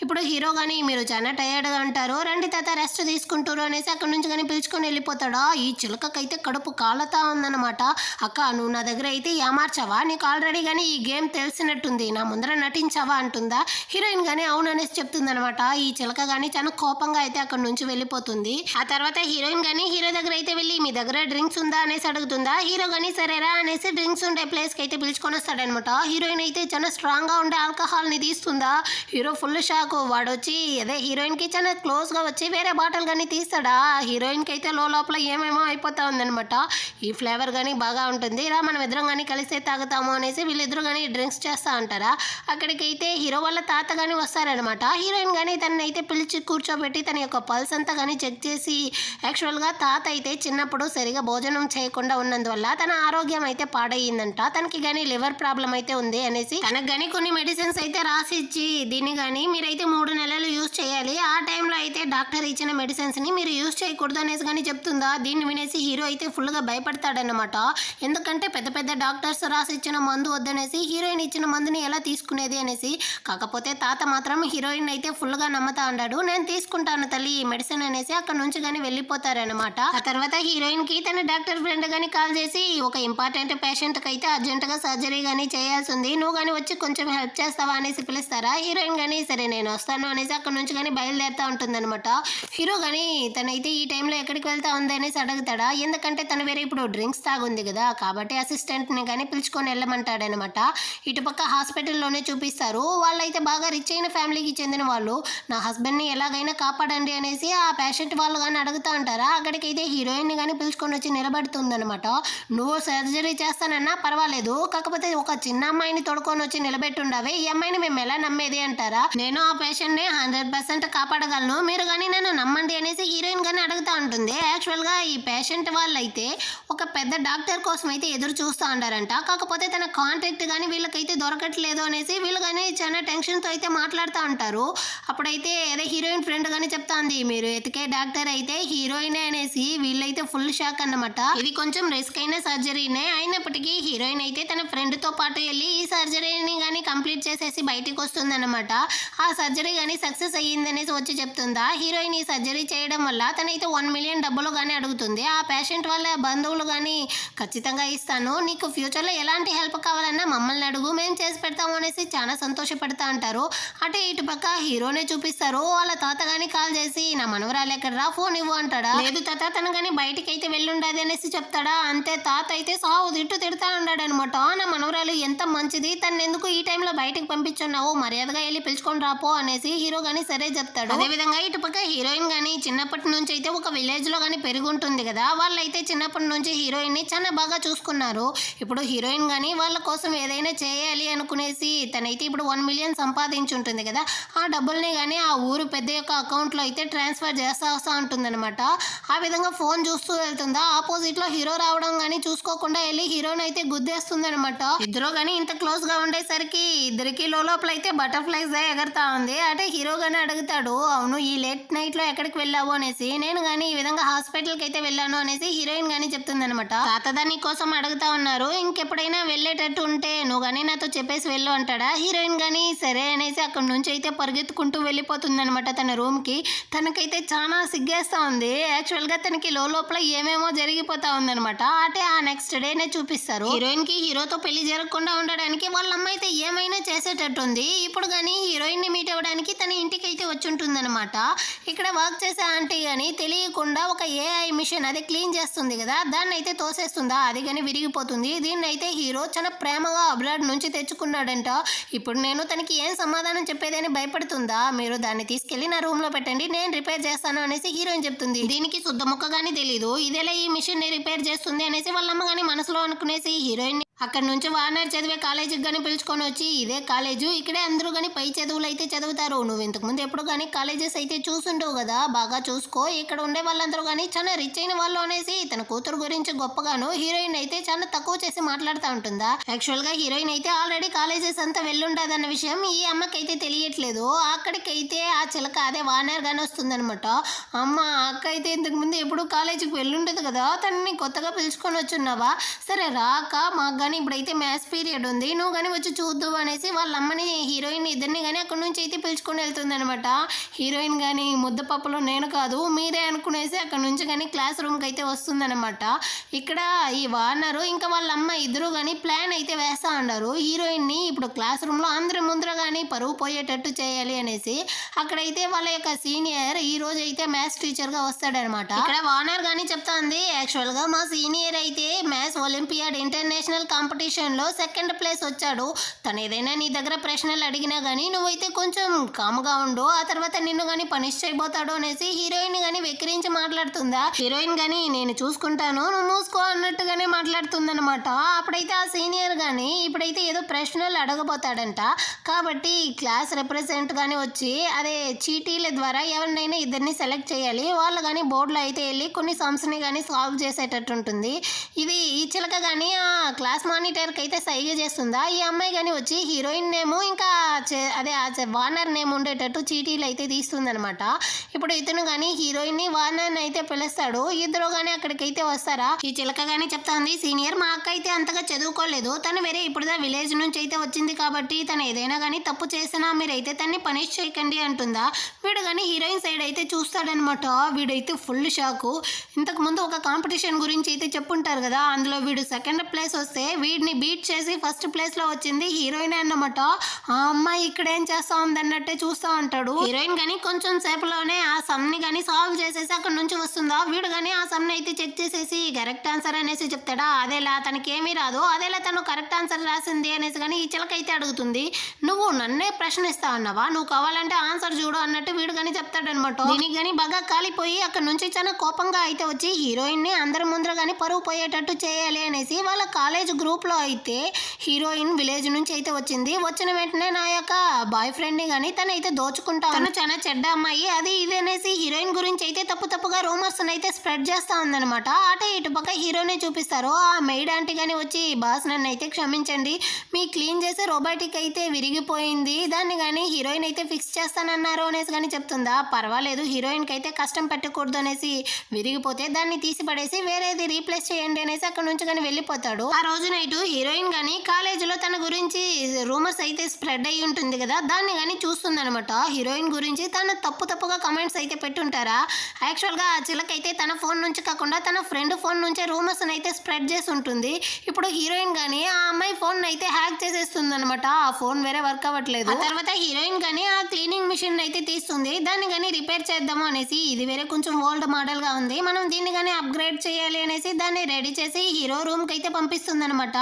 ఇప్పుడు హీరో కానీ, మీరు చాలా టయర్డ్గా ఉంటారు, రండి తాత రెస్ట్ తీసుకుంటారు అనేసి అక్కడి నుంచి కానీ పిలుచుకొని వెళ్ళిపోతాడా. ఈ చిలకకైతే కడుపు కాలుతా ఉందన్నమాట. అక్క నువ్వు నా దగ్గర అయితే ఏమార్చావా, నీకు ఆల్రెడీ కానీ ఈ గేమ్ తెలిసినట్టుంది, నా ముందర నటించావా అంటుందా. హీరోయిన్ కానీ అవును అనేసి చెప్తుందనమాట. ఈ చిలక కానీ చాలా కోపంగా అయితే అక్కడ నుంచి వెళ్ళిపోతుంది. ఆ తర్వాత హీరోయిన్ కానీ హీరో దగ్గర అయితే వెళ్ళి, మీ దగ్గర డ్రింక్స్ ఉందా అనేసి అడుగుతుందా. హీరో కానీ సరేరా అనేసి డ్రింక్స్ ఉండే ప్లేస్కి అయితే పిలుచుకొని వస్తాడనమాట. హీరోయిన్ అయితే చాలా స్ట్రాంగ్గా ఉండే ఆల్కహాల్ని తీస్తుందా. Hero full shock. వాడు వచ్చి అదే హీరోయిన్కి చాలా క్లోజ్గా వచ్చి వేరే బాటిల్ కానీ తీస్తాడా. హీరోయిన్కి అయితే లోపల ఏమేమో అయిపోతా ఉందనమాట. ఈ ఫ్లేవర్ కానీ బాగా సరదాగా ఉంటుంది, రా మనం ఇద్దరం కానీ కలిసే తాగుతాము అనేసి వీళ్ళిద్దరు కానీ డ్రింక్స్ చేస్తూ ఉంటారా. అక్కడికైతే హీరో వాళ్ళ తాత కానీ వస్తారనమాట. హీరోయిన్ కానీ తనని అయితే పిలిచి కూర్చోబెట్టి తన యొక్క పల్స్ అంతా కానీ చెక్ చేసి, యాక్చువల్గా తాత అయితే చిన్నప్పుడు సరిగా భోజనం చేయకుండా ఉన్నందువల్ల తన ఆరోగ్యం అయితే పాడయ్యిందంట. తనకి కానీ లివర్ ప్రాబ్లం అయితే ఉంది అనేసి తనకు కానీ కొన్ని మెడిసిన్స్ అయితే రాసి ఇచ్చి, దీన్ని కానీ మీరైతే 3 నెలలు యూజ్ చేయాలి, ఆ టైంలో అయితే డాక్టర్ ఇచ్చిన మెడిసిన్స్ని మీరు యూజ్ చేయకూడదు అనేసి కానీ చెప్తుందా. దీన్ని వినేసి హీరో అయితే ఫుల్గా భయపడతాడనమాట. ఎందుకంటే పెద్ద పెద్ద డాక్టర్స్ రాసి ఇచ్చిన మందు వద్దనేసి హీరోయిన్ ఇచ్చిన మందుని ఎలా తీసుకునేది అనేసి. కాకపోతే తాత మాత్రం హీరోయిన్ అయితే ఫుల్గా నమ్ముతా ఉన్నాడు. నేను తీసుకుంటాను తల్లి ఈ మెడిసిన్ అనేసి అక్కడ నుంచి కానీ వెళ్ళిపోతారనమాట. ఆ తర్వాత హీరోయిన్ కి తన డాక్టర్ ఫ్రెండ్ గానీ కాల్ చేసి, ఒక ఇంపార్టెంట్ పేషెంట్ కి అయితే అర్జెంట్ గా సర్జరీ గానీ చేయాల్సి ఉంది, నువ్వు కానీ వచ్చి కొంచెం హెల్ప్ చేస్తావా అనేసి పిలుస్తారా. హీరోయిన్ గానీ సరే నేను వస్తాను అనేసి అక్కడ నుంచి కానీ బయలుదేరుతా ఉంటుందన్నమాట. హీరో గానీ తనైతే ఈ టైంలో ఎక్కడికి వెళ్తా ఉంది అనేసి అడుగుతాడా. ఎందుకంటే తను వేరే ఇప్పుడు డ్రింక్స్ తాగుంది కదా, కాబట్టి అసిస్టెంట్ ని కానీ పిలుచుకొని వెళ్ళమంటాడనమాట. ఇటుపక్క హాస్పిటల్లోనే చూపిస్తారు. వాళ్ళైతే బాగా రిచ్ అయిన ఫ్యామిలీకి చెందిన వాళ్ళు. నా హస్బెండ్ని ఎలాగైనా కాపాడండి అనేసి ఆ పేషెంట్ వాళ్ళు కానీ అడుగుతూ ఉంటారా. అక్కడికైతే హీరోయిన్ని కానీ పిలుచుకొని వచ్చి నిలబెడుతుందనమాట. నువ్వు సర్జరీ చేస్తానన్నా పర్వాలేదు, కాకపోతే ఒక చిన్న అమ్మాయిని తొడుకొని వచ్చి నిలబెట్టుండవే, ఈ అమ్మాయిని మేము ఎలా నమ్మేది అంటారా. నేను ఆ పేషెంట్ని 100% కాపాడగలను, మీరు కానీ నన్ను నమ్మండి అనేసి హీరోయిన్ కానీ అడుగుతూ ఉంటుంది. యాక్చువల్గా ఈ పేషెంట్ వాళ్ళైతే ఒక పెద్ద డాక్టర్ కోసం అయితే ఎదురు చూస్తూ ఉండారంట. కాకపోతే తన కాంటాక్ట్ కానీ వీళ్ళకైతే దొరకట్లేదు అనేసి వీళ్ళు కానీ చాలా టెన్షన్తో అయితే మాట్లాడుతూ ఉంటారు. అప్పుడైతే అదే హీరోయిన్ ఫ్రెండ్ కానీ చెప్తాంది, మీరు ఎతికే డాక్టర్ అయితే హీరోయినే అనేసి. వీళ్ళైతే ఫుల్ షాక్ అన్నమాట. ఇది కొంచెం రిస్క్ అయిన సర్జరీనే అయినప్పటికీ హీరోయిన్ అయితే తన ఫ్రెండ్ తో పాటు వెళ్ళి ఈ సర్జరీని కానీ కంప్లీట్ చేసేసి బయటికి వస్తుందన్నమాట. ఆ సర్జరీ కానీ సక్సెస్ అయ్యిందనేసి వచ్చి చెప్తుందా. హీరోయిన్ ఈ సర్జరీ చేయడం వల్ల తనైతే 1 మిలియన్ డబ్బులు కానీ అడుగుతుంది. ఆ పేషెంట్ వాళ్ళ బంధువులు కానీ ఖచ్చితంగా ఇస్తాను, నీకు ఫ్యూచర్లో ఎలాంటి హెల్ప్ కావాలన్నా మమ్మల్ని అడుగు, మేము చేసి పెడతాము అనేసి చాలా సంతోషపడతా అంటారు. అంటే ఇటు పక్క హీరోనే చూపిస్తారు. వాళ్ళ తాత కానీ కాల్ చేసి, నా మనవరాలు ఎక్కడరా, ఫోన్ ఇవ్వు అంటాడా. లేదు తాత తను కానీ బయటికి అయితే వెళ్ళుండదు అనేసి చెప్తాడా. అంతే తాత అయితే సావు తిడుతా ఉన్నాడు అనమాట. నా మనవరాలు ఎంత మంచిది, తను ఎందుకు ఈ టైంలో బయటకు పంపించున్నావు, మర్యాదగా వెళ్ళి పిలుచుకొని రాపో అనేసి హీరో గానీ సరే చెప్తాడు. అదే విధంగా ఇటు పక్క హీరోయిన్ గానీ చిన్నప్పటి నుంచి అయితే ఒక విలేజ్ లో గానీ పెరుగుంటుంది కదా, వాళ్ళైతే చిన్నప్పటి నుంచి హీరోయిన్ ని చాలా బాగా చూసుకున్నారు. ఇప్పుడు హీరోయిన్ గానీ వాళ్ళ కోసం ఏదైనా చేయాలి అనుకునేసి తనైతే ఇప్పుడు 1 మిలియన్ సంపాదించుంటుంది కదా, ఆ డబ్బుల్ని కానీ ఆ ఊరు పెద్ద యొక్క అకౌంట్ లో అయితే ట్రాన్స్ఫర్ చేస్తా వస్తూ ఉంటుందన్నమాట. ఆ విధంగా ఫోన్ చూస్తూ వెళ్తుందా. ఆపోజిట్ లో హీరో రావడం కానీ చూసుకోకుండా వెళ్ళి హీరోని అయితే గుద్దేస్తుంది అనమాట. ఇద్దరు కానీ ఇంత క్లోజ్ గా ఉండేసరికి ఇద్దరికి లోపల అయితే బటర్ఫ్లైస్ ఎగరతా ఉంది. అంటే హీరో గానీ అడుగుతాడు, అవును ఈ లేట్ నైట్ లో ఎక్కడికి వెళ్ళావు అనేసి. నేను కానీ ఈ విధంగా హాస్పిటల్ కి అయితే వెళ్ళాను అనేసి హీరోయిన్ గానీ చెప్తుంది అనమాట. తాతదాని కోసం అడుగుతా ఉన్నారు, ఇంకెప్పుడైనా వెళ్ళేటట్టు ఉంటే నువ్వు కానీ నాతో చెప్పేసి వెళ్ళు అంటాడా. హీరోయిన్ గానీ సరే అనేసి అక్కడ నుంచి అయితే పరిగెత్తుకుంటూ వెళ్ళిపోతుంది అనమాట తన రూమ్ కి. తనకైతే చాలా సిగ్గేస్తా ఉంది. యాక్చువల్ గా తనకి లోపల ఏమేమో జరిగిపోతా ఉందనమాట. అంటే ఆ నెక్స్ట్ డేనే చూపిస్తారు. హీరోయిన్ కి హీరోతో పెళ్లి జరగకుండా ఉండడానికి వాళ్ళ అమ్మ అయితే ఏమైనా చేసేటట్టుంది. ఇప్పుడు కానీ హీరోయిన్ ని మీట్ అవ్వడానికి తన ఇంటికి అయితే వచ్చి ఉంటుందన్నమాట. ఇక్కడ వర్క్ చేసే ఆంటీ కానీ తెలియకుండా ఒక ఏఐ మిషన్ అదే క్లీన్ చేస్తుంది కదా, దాన్ని అయితే తోసేస్తుందా. అది కానీ విరిగిపోతుంది. దీన్ని అయితే హీరో చాలా ప్రేమగా అబ్రాడ్ నుంచి తెచ్చుకున్నాడంట. ఇప్పుడు నేను తనకి ఏం సమాధానం చెప్పేదని భయపడుతుందా. మీరు దాన్ని తీసుకెళ్లి నా రూమ్ లో పెట్టండి, నేను రిపేర్ చేస్తాను అనేసి హీరోయిన్ చెప్తుంది. దీనికి శుద్ధ ముక్క గానీ తెలీదు, ఇదేలా ఈ మిషన్ ని రిపేర్ చేస్తుంది అనేసి వాళ్ళమ్మ గానీ మనసులో అనుకునేసి హీరోయిన్ అక్కడ నుంచి వార్నర్ చదివే కాలేజీకి కానీ పిలుచుకొని వచ్చి, ఇదే కాలేజు, ఇక్కడే అందరూ కానీ పై చదువులు అయితే చదువుతారు, నువ్వు ఇంతకుముందు ఎప్పుడు కానీ కాలేజెస్ అయితే చూసుండవు కదా, బాగా చూసుకో, ఇక్కడ ఉండే వాళ్ళందరూ కానీ చాలా రిచ్ అయిన వాళ్ళు అనేసి తన కూతురు గురించి గొప్పగాను హీరోయిన్ అయితే చాలా తక్కువ చేసి మాట్లాడుతూ ఉంటుందా. యాక్చువల్ గా హీరోయిన్ అయితే ఆల్రెడీ కాలేజెస్ అంతా వెళ్ళుండదన్న విషయం ఈ అమ్మకైతే తెలియట్లేదు. అక్కడికైతే ఆ చిలక అదే వార్నర్ గానీ వస్తుందనమాట. అమ్మ అక్క అయితే ఇంతకుముందు ఎప్పుడు కాలేజీకి వెళ్ళుండదు కదా, తనని కొత్తగా పిలుచుకొని వచ్చున్నావా, సరే రాక మాకు కానీ ఇప్పుడైతే మ్యాథ్స్ పీరియడ్ ఉంది, నువ్వు కానీ వచ్చి చూద్దు అనేసి వాళ్ళ అమ్మని హీరోయిన్ ఇద్దరిని కానీ అక్కడ నుంచి అయితే పిలుచుకొని వెళ్తుంది అనమాట. హీరోయిన్ కానీ ముద్దపప్పులో నేను కాదు మీరే అనుకునేసి అక్కడ నుంచి కానీ క్లాస్ రూమ్కి అయితే వస్తుందన్నమాట. ఇక్కడ ఈ వార్నరు ఇంకా వాళ్ళ అమ్మ ఇద్దరు కానీ ప్లాన్ అయితే వేస్తా ఉన్నారు హీరోయిన్ని ఇప్పుడు క్లాస్ రూమ్లో అందరి ముందర కానీ పరువు పోయేటట్టు చేయాలి అనేసి. అక్కడైతే వాళ్ళ యొక్క సీనియర్ ఈ రోజు అయితే మ్యాథ్స్ టీచర్గా వస్తాడనమాట. ఇక్కడ వార్నర్ కానీ చెప్తా ఉంది, యాక్చువల్గా మా సీనియర్ అయితే మ్యాథ్స్ ఒలింపియాడ్ ఇంటర్నేషనల్ కాంపిటీషన్లో సెకండ్ ప్లేస్ వచ్చాడు. తను ఏదైనా నీ దగ్గర ప్రశ్నలు అడిగినా కానీ నువ్వైతే కొంచెం కామ్గా ఉండు, ఆ తర్వాత నిన్ను కానీ పనిష్ చేయబోతాడు అనేసి హీరోయిన్ కానీ వెక్కిరించి మాట్లాడుతుందా. హీరోయిన్ కానీ నేను చూసుకుంటాను నువ్వు మూసుకో అన్నట్టుగానే మాట్లాడుతుందనమాట. అప్పుడైతే ఆ సీనియర్ కానీ ఇప్పుడైతే ఏదో ప్రశ్నలు అడగబోతాడంట. కాబట్టి క్లాస్ రిప్రజెంట్ కానీ వచ్చి అదే చీటీల ద్వారా ఎవరినైనా ఇద్దరిని సెలెక్ట్ చేయాలి. వాళ్ళు కానీ బోర్డులో అయితే వెళ్ళి కొన్ని సమ్స్ని కానీ సాల్వ్ చేసేటట్టు ఉంటుంది. ఇది ఈ చిలక కానీ ఆ క్లాస్ మానిటర్కి అయితే సైగ చేస్తుందా. ఈ అమ్మాయి కానీ వచ్చి హీరోయిన్ నేము ఇంకా అదే వార్నర్ నేమ్ ఉండేటట్టు చీటీలు అయితే తీస్తుందనమాట. ఇప్పుడు ఇతను కానీ హీరోయిన్ని వార్నర్ని అయితే పిలుస్తాడు. ఇద్దరు కానీ అక్కడికైతే వస్తారా. ఈ చిలక కానీ చెప్తాంది సీనియర్ మా అక్క అయితే అంతగా చదువుకోలేదు, తను వేరే ఇప్పుడుదా విలేజ్ నుంచి అయితే వచ్చింది కాబట్టి తను ఏదైనా కానీ తప్పు చేసినా మీరైతే తన్ని పనిష్ చేయకండి అంటుందా. వీడు కానీ హీరోయిన్ సైడ్ అయితే చూస్తాడనమాట. వీడైతే ఫుల్ షాకు. ఇంతకుముందు ఒక కాంపిటీషన్ గురించి అయితే చెప్పుంటారు కదా, అందులో వీడు సెకండ్ ప్లేస్ వస్తే వీడిని బీట్ చేసి ఫస్ట్ ప్లేస్లో వచ్చింది హీరోయిన్ అన్నమాట. ఆ అమ్మాయి ఇక్కడ ఏం చేస్తా ఉందన్నట్టే చూస్తూ ఉంటాడు. హీరోయిన్ కానీ కొంచెం సేపులోనే ఆ సమ్ని కానీ సాల్వ్ చేసేసి అక్కడ నుంచి వస్తుందా. వీడు కానీ ఆ సమ్ని అయితే చెక్ చేసేసి కరెక్ట్ ఆన్సర్ అనేసి చెప్తాడా. అదేలా తనకేమీ రాదు, అదేలా తను కరెక్ట్ ఆన్సర్ రాసింది అనేసి కానీ ఈ చిలకైతే అడుగుతుంది. నువ్వు నన్నే ప్రశ్నిస్తా అన్నావా, నువ్వు కావాలంటే ఆన్సర్ చూడు అన్నట్టు వీడు కానీ చెప్తాడనమాట. దీనికి కానీ బాగా కాలిపోయి అక్కడ నుంచి చాలా కోపంగా అయితే వచ్చి హీరోయిన్ని అందరి ముందర కానీ పరువు పోయేటట్టు చేయాలి అనేసి వాళ్ళ కాలేజ్ గ్రూప్లో అయితే హీరోయిన్ విలేజ్ నుంచి అయితే వచ్చింది. వచ్చిన వెంటనే నా యొక్క బాయ్ ఫ్రెండ్ని కానీ తనైతే దోచుకుంటా, తను చాలా చెడ్డ అమ్మాయి అది ఇది అనేసి హీరోయిన్ గురించి అయితే తప్పుగా రూమర్స్ అయితే స్ప్రెడ్ చేస్తా ఉందనమాట. అటే ఇటు పక్క హీరోనే చూపిస్తారు. ఆ మెయిడ్ ఆంటీ కానీ వచ్చి బాస్ నన్ను అయితే క్షమించండి, మీ క్లీన్ చేసే రోబోటిక్ అయితే విరిగిపోయింది, దాన్ని కానీ హీరోయిన్ అయితే ఫిక్స్ చేస్తానన్నారు అనేసి కానీ చెప్తుందా. పర్వాలేదు హీరోయిన్కి అయితే కష్టం పెట్టకూడదు అనేసి విరిగిపోతే దాన్ని తీసి పడేసి వేరేది రీప్లేస్ చేయండి అనేసి అక్కడ నుంచి కానీ వెళ్ళిపోతాడు. ఆ రోజు నైట్ హీరోయిన్ కానీ కాలేజీలో తన గురించి రూమర్స్ అయితే స్ప్రెడ్ అయ్యి ఉంటుంది కదా, దాన్ని కానీ చూస్తుందనమాట. హీరోయిన్ గురించి తను తప్పుగా కమెంట్స్ అయితే పెట్టుంటారా. యాక్చువల్గా ఆ చిలకైతే తన ఫోన్ నుంచి కాకుండా తన ఫ్రెండ్ ఫోన్ నుంచే రూమర్స్ అయితే స్ప్రెడ్ చేసి ఉంటుంది. ఇప్పుడు హీరోయిన్ కానీ ఆ అమ్మాయి ఫోన్ అయితే హ్యాక్ చేసేస్తుంది అనమాట. ఆ ఫోన్ వేరే వర్క్ అవ్వట్లేదు. ఆ తర్వాత హీరోయిన్ కానీ ఆ క్లీనింగ్ మిషన్ అయితే తీస్తుంది, దాన్ని కానీ రిపేర్ చేద్దాము అనేసి. ఇది వేరే కొంచెం ఓల్డ్ మోడల్ గా ఉంది, మనం దీన్ని కానీ అప్గ్రేడ్ చేయాలి అనేసి దాన్ని రెడీ చేసి హీరో రూమ్ కి అయితే పంపిస్తుంది అనమాట.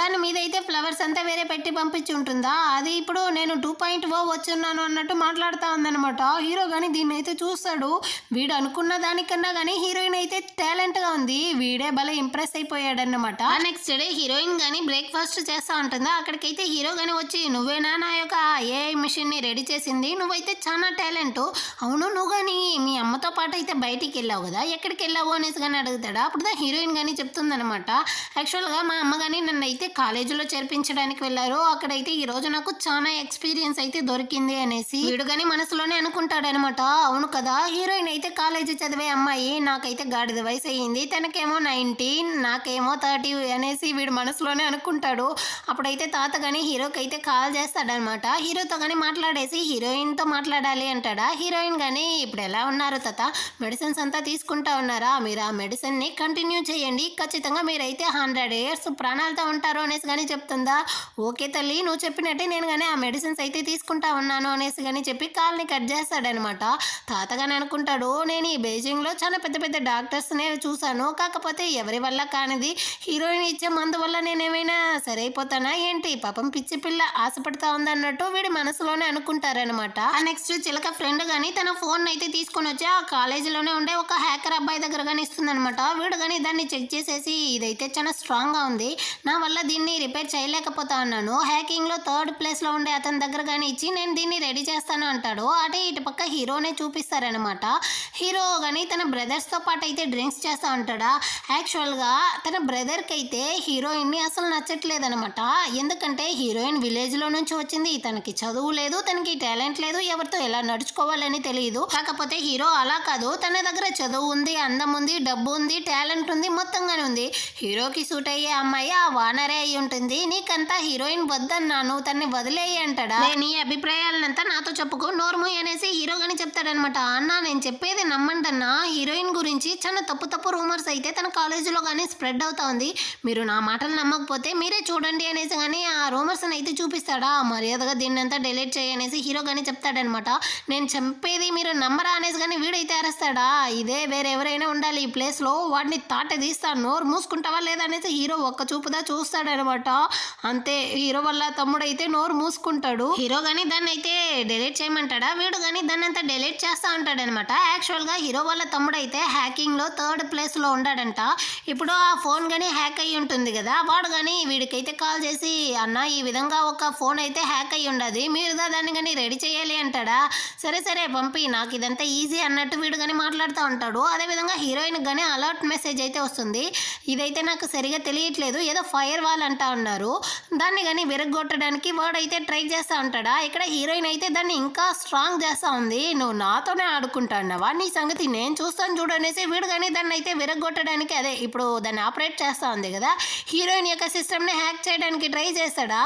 దాని మీద అయితే ఫ్లవర్స్ అంతా వేరే పెట్టి పంపించి ఉంటుందా. అది ఇప్పుడు నేను 2.0 వచ్చున్నాను అన్నట్టు మాట్లాడుతూ ఉందనమాట. హీరో కానీ దీన్ని అయితే చూస్తాడు. వీడు అనుకున్న దానికన్నా కానీ హీరోయిన్ అయితే టాలెంట్ గా ఉంది, వీడే భలే ఇంప్రెస్ అయిపోయాడన్నమాట. నెక్స్ట్ డే హీరోయిన్ కానీ బ్రేక్ఫాస్ట్ చేస్తా ఉంటుందా. అక్కడికైతే హీరో కానీ వచ్చి నువ్వేనా నా యొక్క ఏఐ మిషన్ ని రెడీ చేసింది, నువ్వైతే చాలా టాలెంట్, అవును నువ్వు కానీ మీ అమ్మతో పాటు అయితే బయటికి వెళ్ళావు కదా, ఎక్కడికి వెళ్ళావు అనేసి కానీ అడుగుతాడా. అప్పుడు హీరోయిన్ కానీ చెప్తుందనమాట. యాక్చువల్గా మా అమ్మ కానీ నన్ను అయితే కాలేజీలో చేర్పించడానికి వెళ్ళారు, అక్కడైతే ఈ రోజు నాకు చాలా ఎక్స్పీరియన్స్ అయితే దొరికింది అనేసి. వీడు కానీ మనసులోనే అనుకుంటాడనమాట. అవును కదా, హీరోయిన్ అయితే కాలేజీ చదివే అమ్మాయి, నాకైతే గాడిద వయసు అయ్యింది, తనకేమో 19 నాకేమో 30 అనేసి వీడు మనసులోనే అనుకుంటాడు. అప్పుడైతే తాత కానీ హీరోకి అయితే కాల్ చేస్తాడనమాట. హీరోతో కానీ మాట్లాడేసి హీరోయిన్తో మాట్లాడాలి అంటాడా. హీరోయిన్ కానీ ఇప్పుడు ఎలా ఉన్నారు తాత, మెడిసిన్స్ అంతా తీసుకుంటా ఉన్నారా, మీరు ఆ మెడిసిన్ని కంటిన్యూ చేయండి, ఖచ్చితంగా మీరైతే 100 years ప్రాణాలతో ఉంటారు అనేసి కానీ చెప్తుందా. ఓకే తల్లి నువ్వు చెప్పినట్టే నేను కానీ ఆ మెడిసిన్స్ అయితే తీసుకుంటా ఉన్నాను అనేసి కానీ చెప్పి కాల్ని కట్ చేస్తాడనమాట. తాతగాని అనుకుంటాడు, నేను ఈ బీజింగ్లో చాలా పెద్ద డాక్టర్స్నే చూశాను, కాకపోతే ఎవరి వల్ల కానిది హీరోయిన్ ఇచ్చే మందు వల్ల నేనేమైనా సరైపోతానా ఏంటి, పాపం పిచ్చి పిల్ల ఆశపడతా ఉందన్నట్టు వీడి మనసులోనే అనుకుంటారనమాట. నెక్స్ట్ చిలక ఫ్రెండ్ కానీ తన ఫోన్ అయితే తీసుకొని వచ్చి ఆ కాలేజీలోనే ఉండే ఒక హ్యాకర్ అబ్బాయి దగ్గర కానీ ఇస్తుందనమాట. వీడు కానీ దాన్ని చెక్ చేసేసి ఇదైతే చాలా స్ట్రాంగ్గా ఉంది, నా వల్ల దీన్ని రిపేర్ చేయలేకపోతా ఉన్నాను, హ్యాకింగ్లో 3rd ప్లేస్లో ఉండే అతని దగ్గర కానీ ఇచ్చి నేను దీన్ని రెడీ చేస్తాను అంటాడు. అటే ఇటు పక్క హీరోనే చూపిస్తారనమాట. హీరో కానీ తన బ్రదర్స్తో పాటు అయితే డ్రింక్స్ చేస్తూ ఉంటాడా. యాక్చువల్గా తన బ్రదర్కి అయితే హీరోయిన్ని అసలు నచ్చట్లేదనమాట. ఎందుకంటే హీరోయిన్ విలేజ్లో నుంచి వచ్చింది, తనకి చదువు లేదు, తనకి టాలెంట్ లేదు, ఎవరితో ఎలా నడుచుకోవాలని తెలియదు. కాకపోతే హీరో అలా కాదు, తన దగ్గర చదువు ఉంది, అందం ఉంది, డబ్బు ఉంది, టాలెంట్ ఉంది, మొత్తంగానే ఉంది. హీరోకి సూట్ అయ్యే అమ్మాయి ఆ వానరే అయి ఉంటుంది, నీకంతా హీరోయిన్ వద్దన్నాను, తన్ని వదిలేయి అంటాడా. నీ అభిప్రాయాలనంతా నాతో చెప్పుకో, నోర్ము అనేసి హీరో కానీ చెప్తాడనమాట. అన్న నేను చెప్పేది నమ్మంటన్నా, హీరోయిన్ గురించి చాలా తప్పు రూమర్స్ అయితే తన కాలేజీలో కానీ స్ప్రెడ్ అవుతా ఉంది, మీరు నా మాటలు నమ్మకపోతే మీరే చూడండి అనేసి కానీ ఆ రూమర్స్ అయితే చూపిస్తాడా. మర్యాదగా దీన్నంతా డిలీట్ చేయనేసి హీరో కానీ చెప్తాడనమాట. నేను చెప్పేది మీరు నమ్మరా అనేసి కానీ వీడైతే అరేస్తాడా. ఇదే వేరెవరైనా ఉండాలి ఈ ప్లేస్లో, వాడిని తాట తీస్తా, నోరు మూసుకుంటావా లేదా అనేసి హీరో ఒక్క చూపు చూపుదా చూస్తాడనమాట. అంతే హీరో వల్ల తమ్ముడు అయితే నోరు మూసుకుంటాడు. హీరో గానీ దాన్ని అయితే డిలీట్ చేయమంటాడా, వీడు కానీ దాన్ని అంతా డిలీట్ చేస్తా ఉంటాడనమాట. యాక్చువల్గా హీరో వాళ్ళ తమ్ముడు అయితే హ్యాకింగ్లో 3rd ప్లేస్లో ఉన్నాడంట. ఇప్పుడు ఆ ఫోన్ కానీ హ్యాక్ అయ్యి ఉంటుంది కదా, వాడు కానీ వీడికైతే కాల్ చేసి అన్న ఈ విధంగా ఒక ఫోన్ అయితే హ్యాక్ అయ్యి ఉండదు, మీరుగా దాన్ని కానీ రెడీ చేయాలి అంటాడా. సరే సరే పంపి, నాకు ఇదంతా ఈజీ అన్నట్టు వీడు కానీ మాట్లాడుతూ ఉంటాడు. అదేవిధంగా హీరోయిన్ కానీ అలర్ట్ మెసేజ్ అయితే వస్తుంది. ఇదైతే నాకు సరిగా తెలియట్లేదు, ఏదో ఫైర్ వాల్ అంటా ఉన్నారు, దాన్ని కానీ విరగొట్టడానికి వాడైతే ట్రై చేస్తూ ఉంటాడా. ఇక్కడ హీరోయిన్ అయితే దాన్ని ఇంకా స్ట్రాంగ్ చేస్తూ ఉంది. నువ్వు నాతోనే ఆడుకుంటాన్నావా, నీ సంగతి నేను చూస్తాను చూడనేసి వీడు కానీ దాన్ని అయితే విరగొట్టడానికి, అదే ఇప్పుడు దాన్ని ఆపరేట్ చేస్తూ ఉంది కదా, హీరోయిన్ యొక్క సిస్టమ్ని హ్యాక్ చేయడానికి ట్రై చేస్తాడా.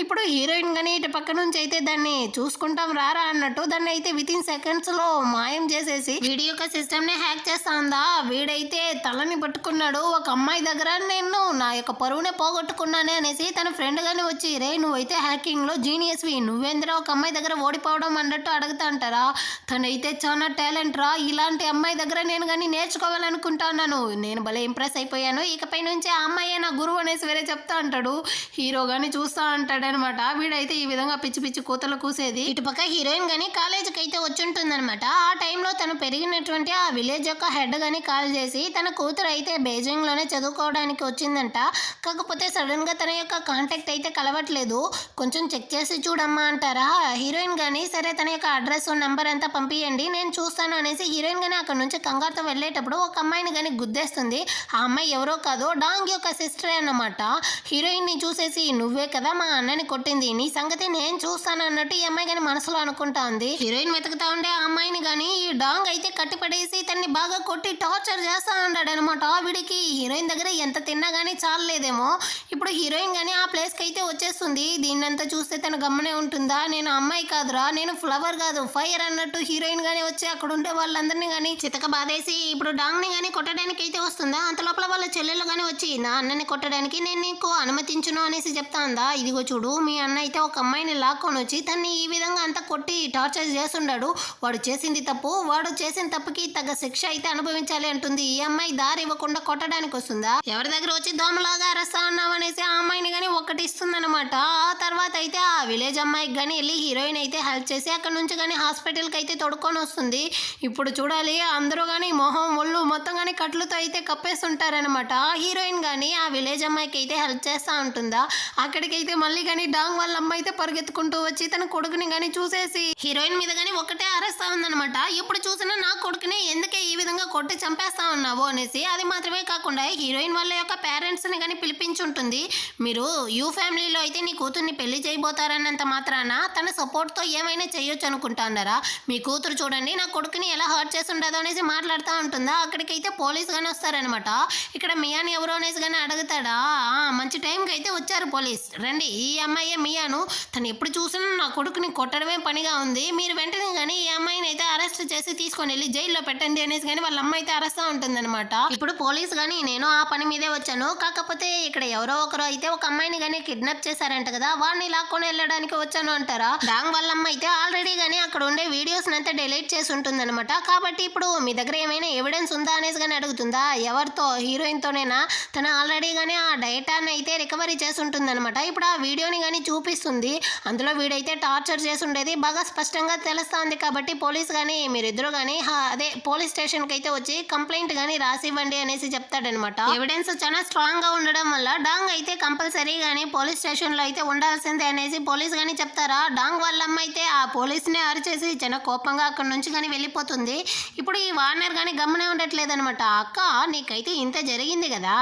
ఇప్పుడు హీరోయిన్ కానీ ఇటు పక్క నుంచి అయితే దాన్ని చూసుకుంటాం రారా అన్నట్టు దాన్ని అయితే వితిన్ సెకండ్స్లో మాయం చేసేసి వీడి యొక్క సిస్టమ్ని హ్యాక్ చేస్తా ఉందా. వీడైతే తలని పట్టుకున్నాడు. ఒక అమ్మాయి దగ్గర నేను నా యొక్క పరువునే పోగొట్టుకున్నానే అనేసి తన ఫ్రెండ్ గానీ వచ్చి, రే నువ్వైతే హ్యాకింగ్లో జీనియస్వి, నువ్వేంద్రా ఒక అమ్మాయి దగ్గర ఓడిపోవడం అన్నట్టు అడుగుతా అంటారా. తనైతే చాలా టాలెంట్ రా, ఇలాంటి అమ్మాయి దగ్గర నేను కానీ నేర్చుకోవాలనుకుంటున్నాను, నేను భలే ఇంప్రెస్ అయిపోయాను, ఇకపై నుంచి ఆ అమ్మాయే నా గురువు అనేసి వేరే చెప్తా అంటాడు. హీరో కానీ చూస్తా అంటాడనమాట. వీడైతే ఈ విధంగా పిచ్చి పిచ్చి కూతలు కూసేది. ఇటుపక్క హీరోయిన్ కానీ కాలేజీకి అయితే వచ్చి ఉంటుందన్నమాట. ఆ టైంలో తను పెరిగినటువంటి ఆ విలేజ్ యొక్క హెడ్ కానీ కాల్ చేసి తన కూతురు అయితే బీజింగ్లోనే చదువుకోవడానికి వచ్చిందంట. కాకపోతే సడన్గా తన యొక్క కాంటాక్ట్ అయితే కలవట్లేదు, కొంచెం చెక్ చేసి చూడమ్మా అంటారా. హీరోయిన్ కానీ సరే తన యొక్క అడ్రస్ నెంబర్ అంతా పంపించండి నేను చూస్తాను అనేసి హీరోయిన్ కానీ అక్కడ నుంచి కంగారుతో వెళ్ళేటప్పుడు ఒక అమ్మాయిని కానీ గుద్దేస్తుంది. ఆ అమ్మాయి ఎవరో కాదు, డాంగ్ యొక్క సిస్టరే అన్నమాట. హీరోయిన్ని చూసేసి నువ్వే కదా మా అన్నని కొట్టింది, నీ సంగతి నేను చూస్తాను అన్నట్టు ఈ అమ్మాయి కానీ మనసులో అనుకుంటా ఉంది. హీరోయిన్ వెతుకుతా ఉండే ఆ అమ్మాయిని కానీ ఈ డాంగ్ అయితే కట్టిపడేసి తన్ని బాగా కొట్టి టార్చర్ చేస్తా ఉంటాడు అనమాట. వీడికి హీరోయిన్ దగ్గర ఎంత తిన్నా కానీ చాలలేదేమో. ఇప్పుడు హీరోయిన్ కానీ ఆ ప్లేస్కి అయితే వచ్చేస్తుంది. దీన్నంతా చూస్తే తను గమ్మనే ఉంటుందా, నేను అమ్మాయి కాదురా, నేను ఫ్లవర్ కాదు ఫైర్ అన్నట్టు హీరోయిన్ కానీ వచ్చి అక్కడ ఉండే వాళ్ళందరినీ కానీ చితక బాధేసి ఇప్పుడు డాంగ్ని కానీ కొట్టడానికి అయితే వస్తుందా. అంత లోపల వాళ్ళ చెల్లెలు కానీ వచ్చి నా అన్నని కొట్టడానికి నేను నీకు అనుమతించును అనేసి చెప్తా ఉందా. ఇదిగో చూడు మీ అన్న అయితే ఒక అమ్మాయిని లాక్కొని వచ్చి తన్ని ఈ విధంగా అంతా కొట్టి టార్చర్ చేస్తున్నాడు, వాడు చేసింది తప్పు, వాడు చేసిన తప్పుకి తగ్గ శిక్ష అయితే అనుభవించాలి అంటుంది. ఈ అమ్మాయి దారి ఇవ్వకుండా కొట్టడానికి వస్తుందా. ఎవరి దగ్గర వచ్చి దోమలాగా అరస్తా ఉన్నావు అనేసి ఆ అమ్మాయిని కానీ ఒకటి ఇస్తుందన్నమాట. ఆ తర్వాత అయితే ఆ విలేజ్ అమ్మాయికి కానీ వెళ్ళి హీరోయిన్ అయితే హెల్ప్ చేసి అక్కడ నుంచి కానీ హాస్పిటల్కి అయితే తొడుక్కొని వస్తుంది. ఇప్పుడు చూడాలి అందరూ కానీ మొహం ఒళ్ళు మొత్తం కానీ కట్లతో అయితే కప్పేస్తుంటారనమాట. హీరోయిన్ కానీ ఆ విలేజ్ అమ్మాయికి అయితే హెల్ప్ చేస్తూ ఉంటుందా. అక్కడికైతే మళ్ళీ కానీ డాంగ్ వాళ్ళ అమ్మాయి అయితే పరిగెత్తుకుంటూ వచ్చి తన కొడుకుని కానీ చూసేసి హీరోయిన్ మీద కానీ ఒకటే అరెస్తా ఉందనమాట. ఎప్పుడు చూసినా నా కొడుకుని ఎందుకే ఈ విధంగా కొట్టి చంపేస్తా ఉన్నావు అనేసి. అది మాత్రమే కాకుండా హీరోయిన్ వాళ్ళ యొక్క పేరెంట్స్ని కానీ పిలిపించుంటుంది. మీరు యూ ఫ్యామిలీలో అయితే నీ కూతుర్ని పెళ్లి చేయబోతారన్నంత మాత్రాన తన సపోర్ట్తో ఏమైనా చేయొచ్చు అనుకుంటాన్నారా. మీ కూతురు చూడండి నా కొడుకుని ఎలా హర్ట్ చేసి ఉండదు అనేసి మాట్లాడుతూ ఉంటుందా. అక్కడికైతే పోలీస్ కానీ వస్తారనమాట. ఇక్కడ మియాని ఎవరో అనేసి కానీ అడుగుతాడా. మంచి టైంకి అయితే వచ్చారు పోలీస్, రండి ఈ అమ్మాయి మియాను, తను ఎప్పుడు చూసినా నా కొడుకుని కొట్టడమే పనిగా ఉంది, మీరు వెంటనే కానీ ఈ అమ్మాయిని అయితే అరెస్ట్ చేసి తీసుకొని వెళ్ళి జైల్లో పెట్టండి అనేసి కానీ వాళ్ళ అమ్మాయి అయితే అరెస్ట్ ఉంటుందన్నమాట. ఇప్పుడు పోలీస్ కానీ నేను ఆ పని మీదే వచ్చాను, కాకపోతే ఇక్కడ ఎవరో ఒకరు అయితే ఒక అమ్మాయిని కానీ కిడ్నాప్ చేశారంట కదా, వాడిని లాక్కొని వెళ్ళడానికి వచ్చాను అంటారా. డాంగ్ వాళ్ళ అమ్మ అయితే ఆల్రెడీ కానీ అక్కడ ఉండే వీడియోస్ అంతా డిలీట్ చేసి ఉంటుందన్నమాట. కాబట్టి ఇప్పుడు మీ దగ్గర ఏమైనా ఎవిడెన్స్ ఉందా అనేసి కానీ అడుగుతుందా. ఎవరితో, హీరోయిన్ తోనేనా, తను ఆల్రెడీ కానీ ఆ డేటాని అయితే రికవరీ చేసి ఉంటుందన్నమాట. ఇప్పుడు ఆ వీడియోని కానీ చూపిస్తుంది, అందులో వీడైతే టార్చర్ చేసి ఉండేది బాగా స్పష్టంగా తెలుస్తుంది. కాబట్టి పోలీస్ కానీ మీరిద్దరు కానీ అదే పోలీస్ స్టేషన్కి అయితే వచ్చి కంప్లైంట్ కానీ రాసివ్వండి అనేసి చెప్తాడనమాట. ఎవిడెన్స్ చాలా స్ట్రాంగ్ గా ఉండడం వల్ల డాంగ్ అయితే కంపల్సరీ కానీ పోలీస్ స్టేషన్ లో అయితే ఉండాల్సిందే అనేసి పోలీస్ కానీ చెప్తారా. డాంగ్ వాళ్ళ అమ్మ అయితే ఆ పోలీస్ని అరిచేసి చాలా కోపంగా అక్కడ నుంచి కానీ వెళ్ళిపోతుంది. ఇప్పుడు ఈ వార్నర్ కానీ గమనే ఉండట్లేదు అనమాట. అక్క నీకైతే ఇంత జరిగింది కదా,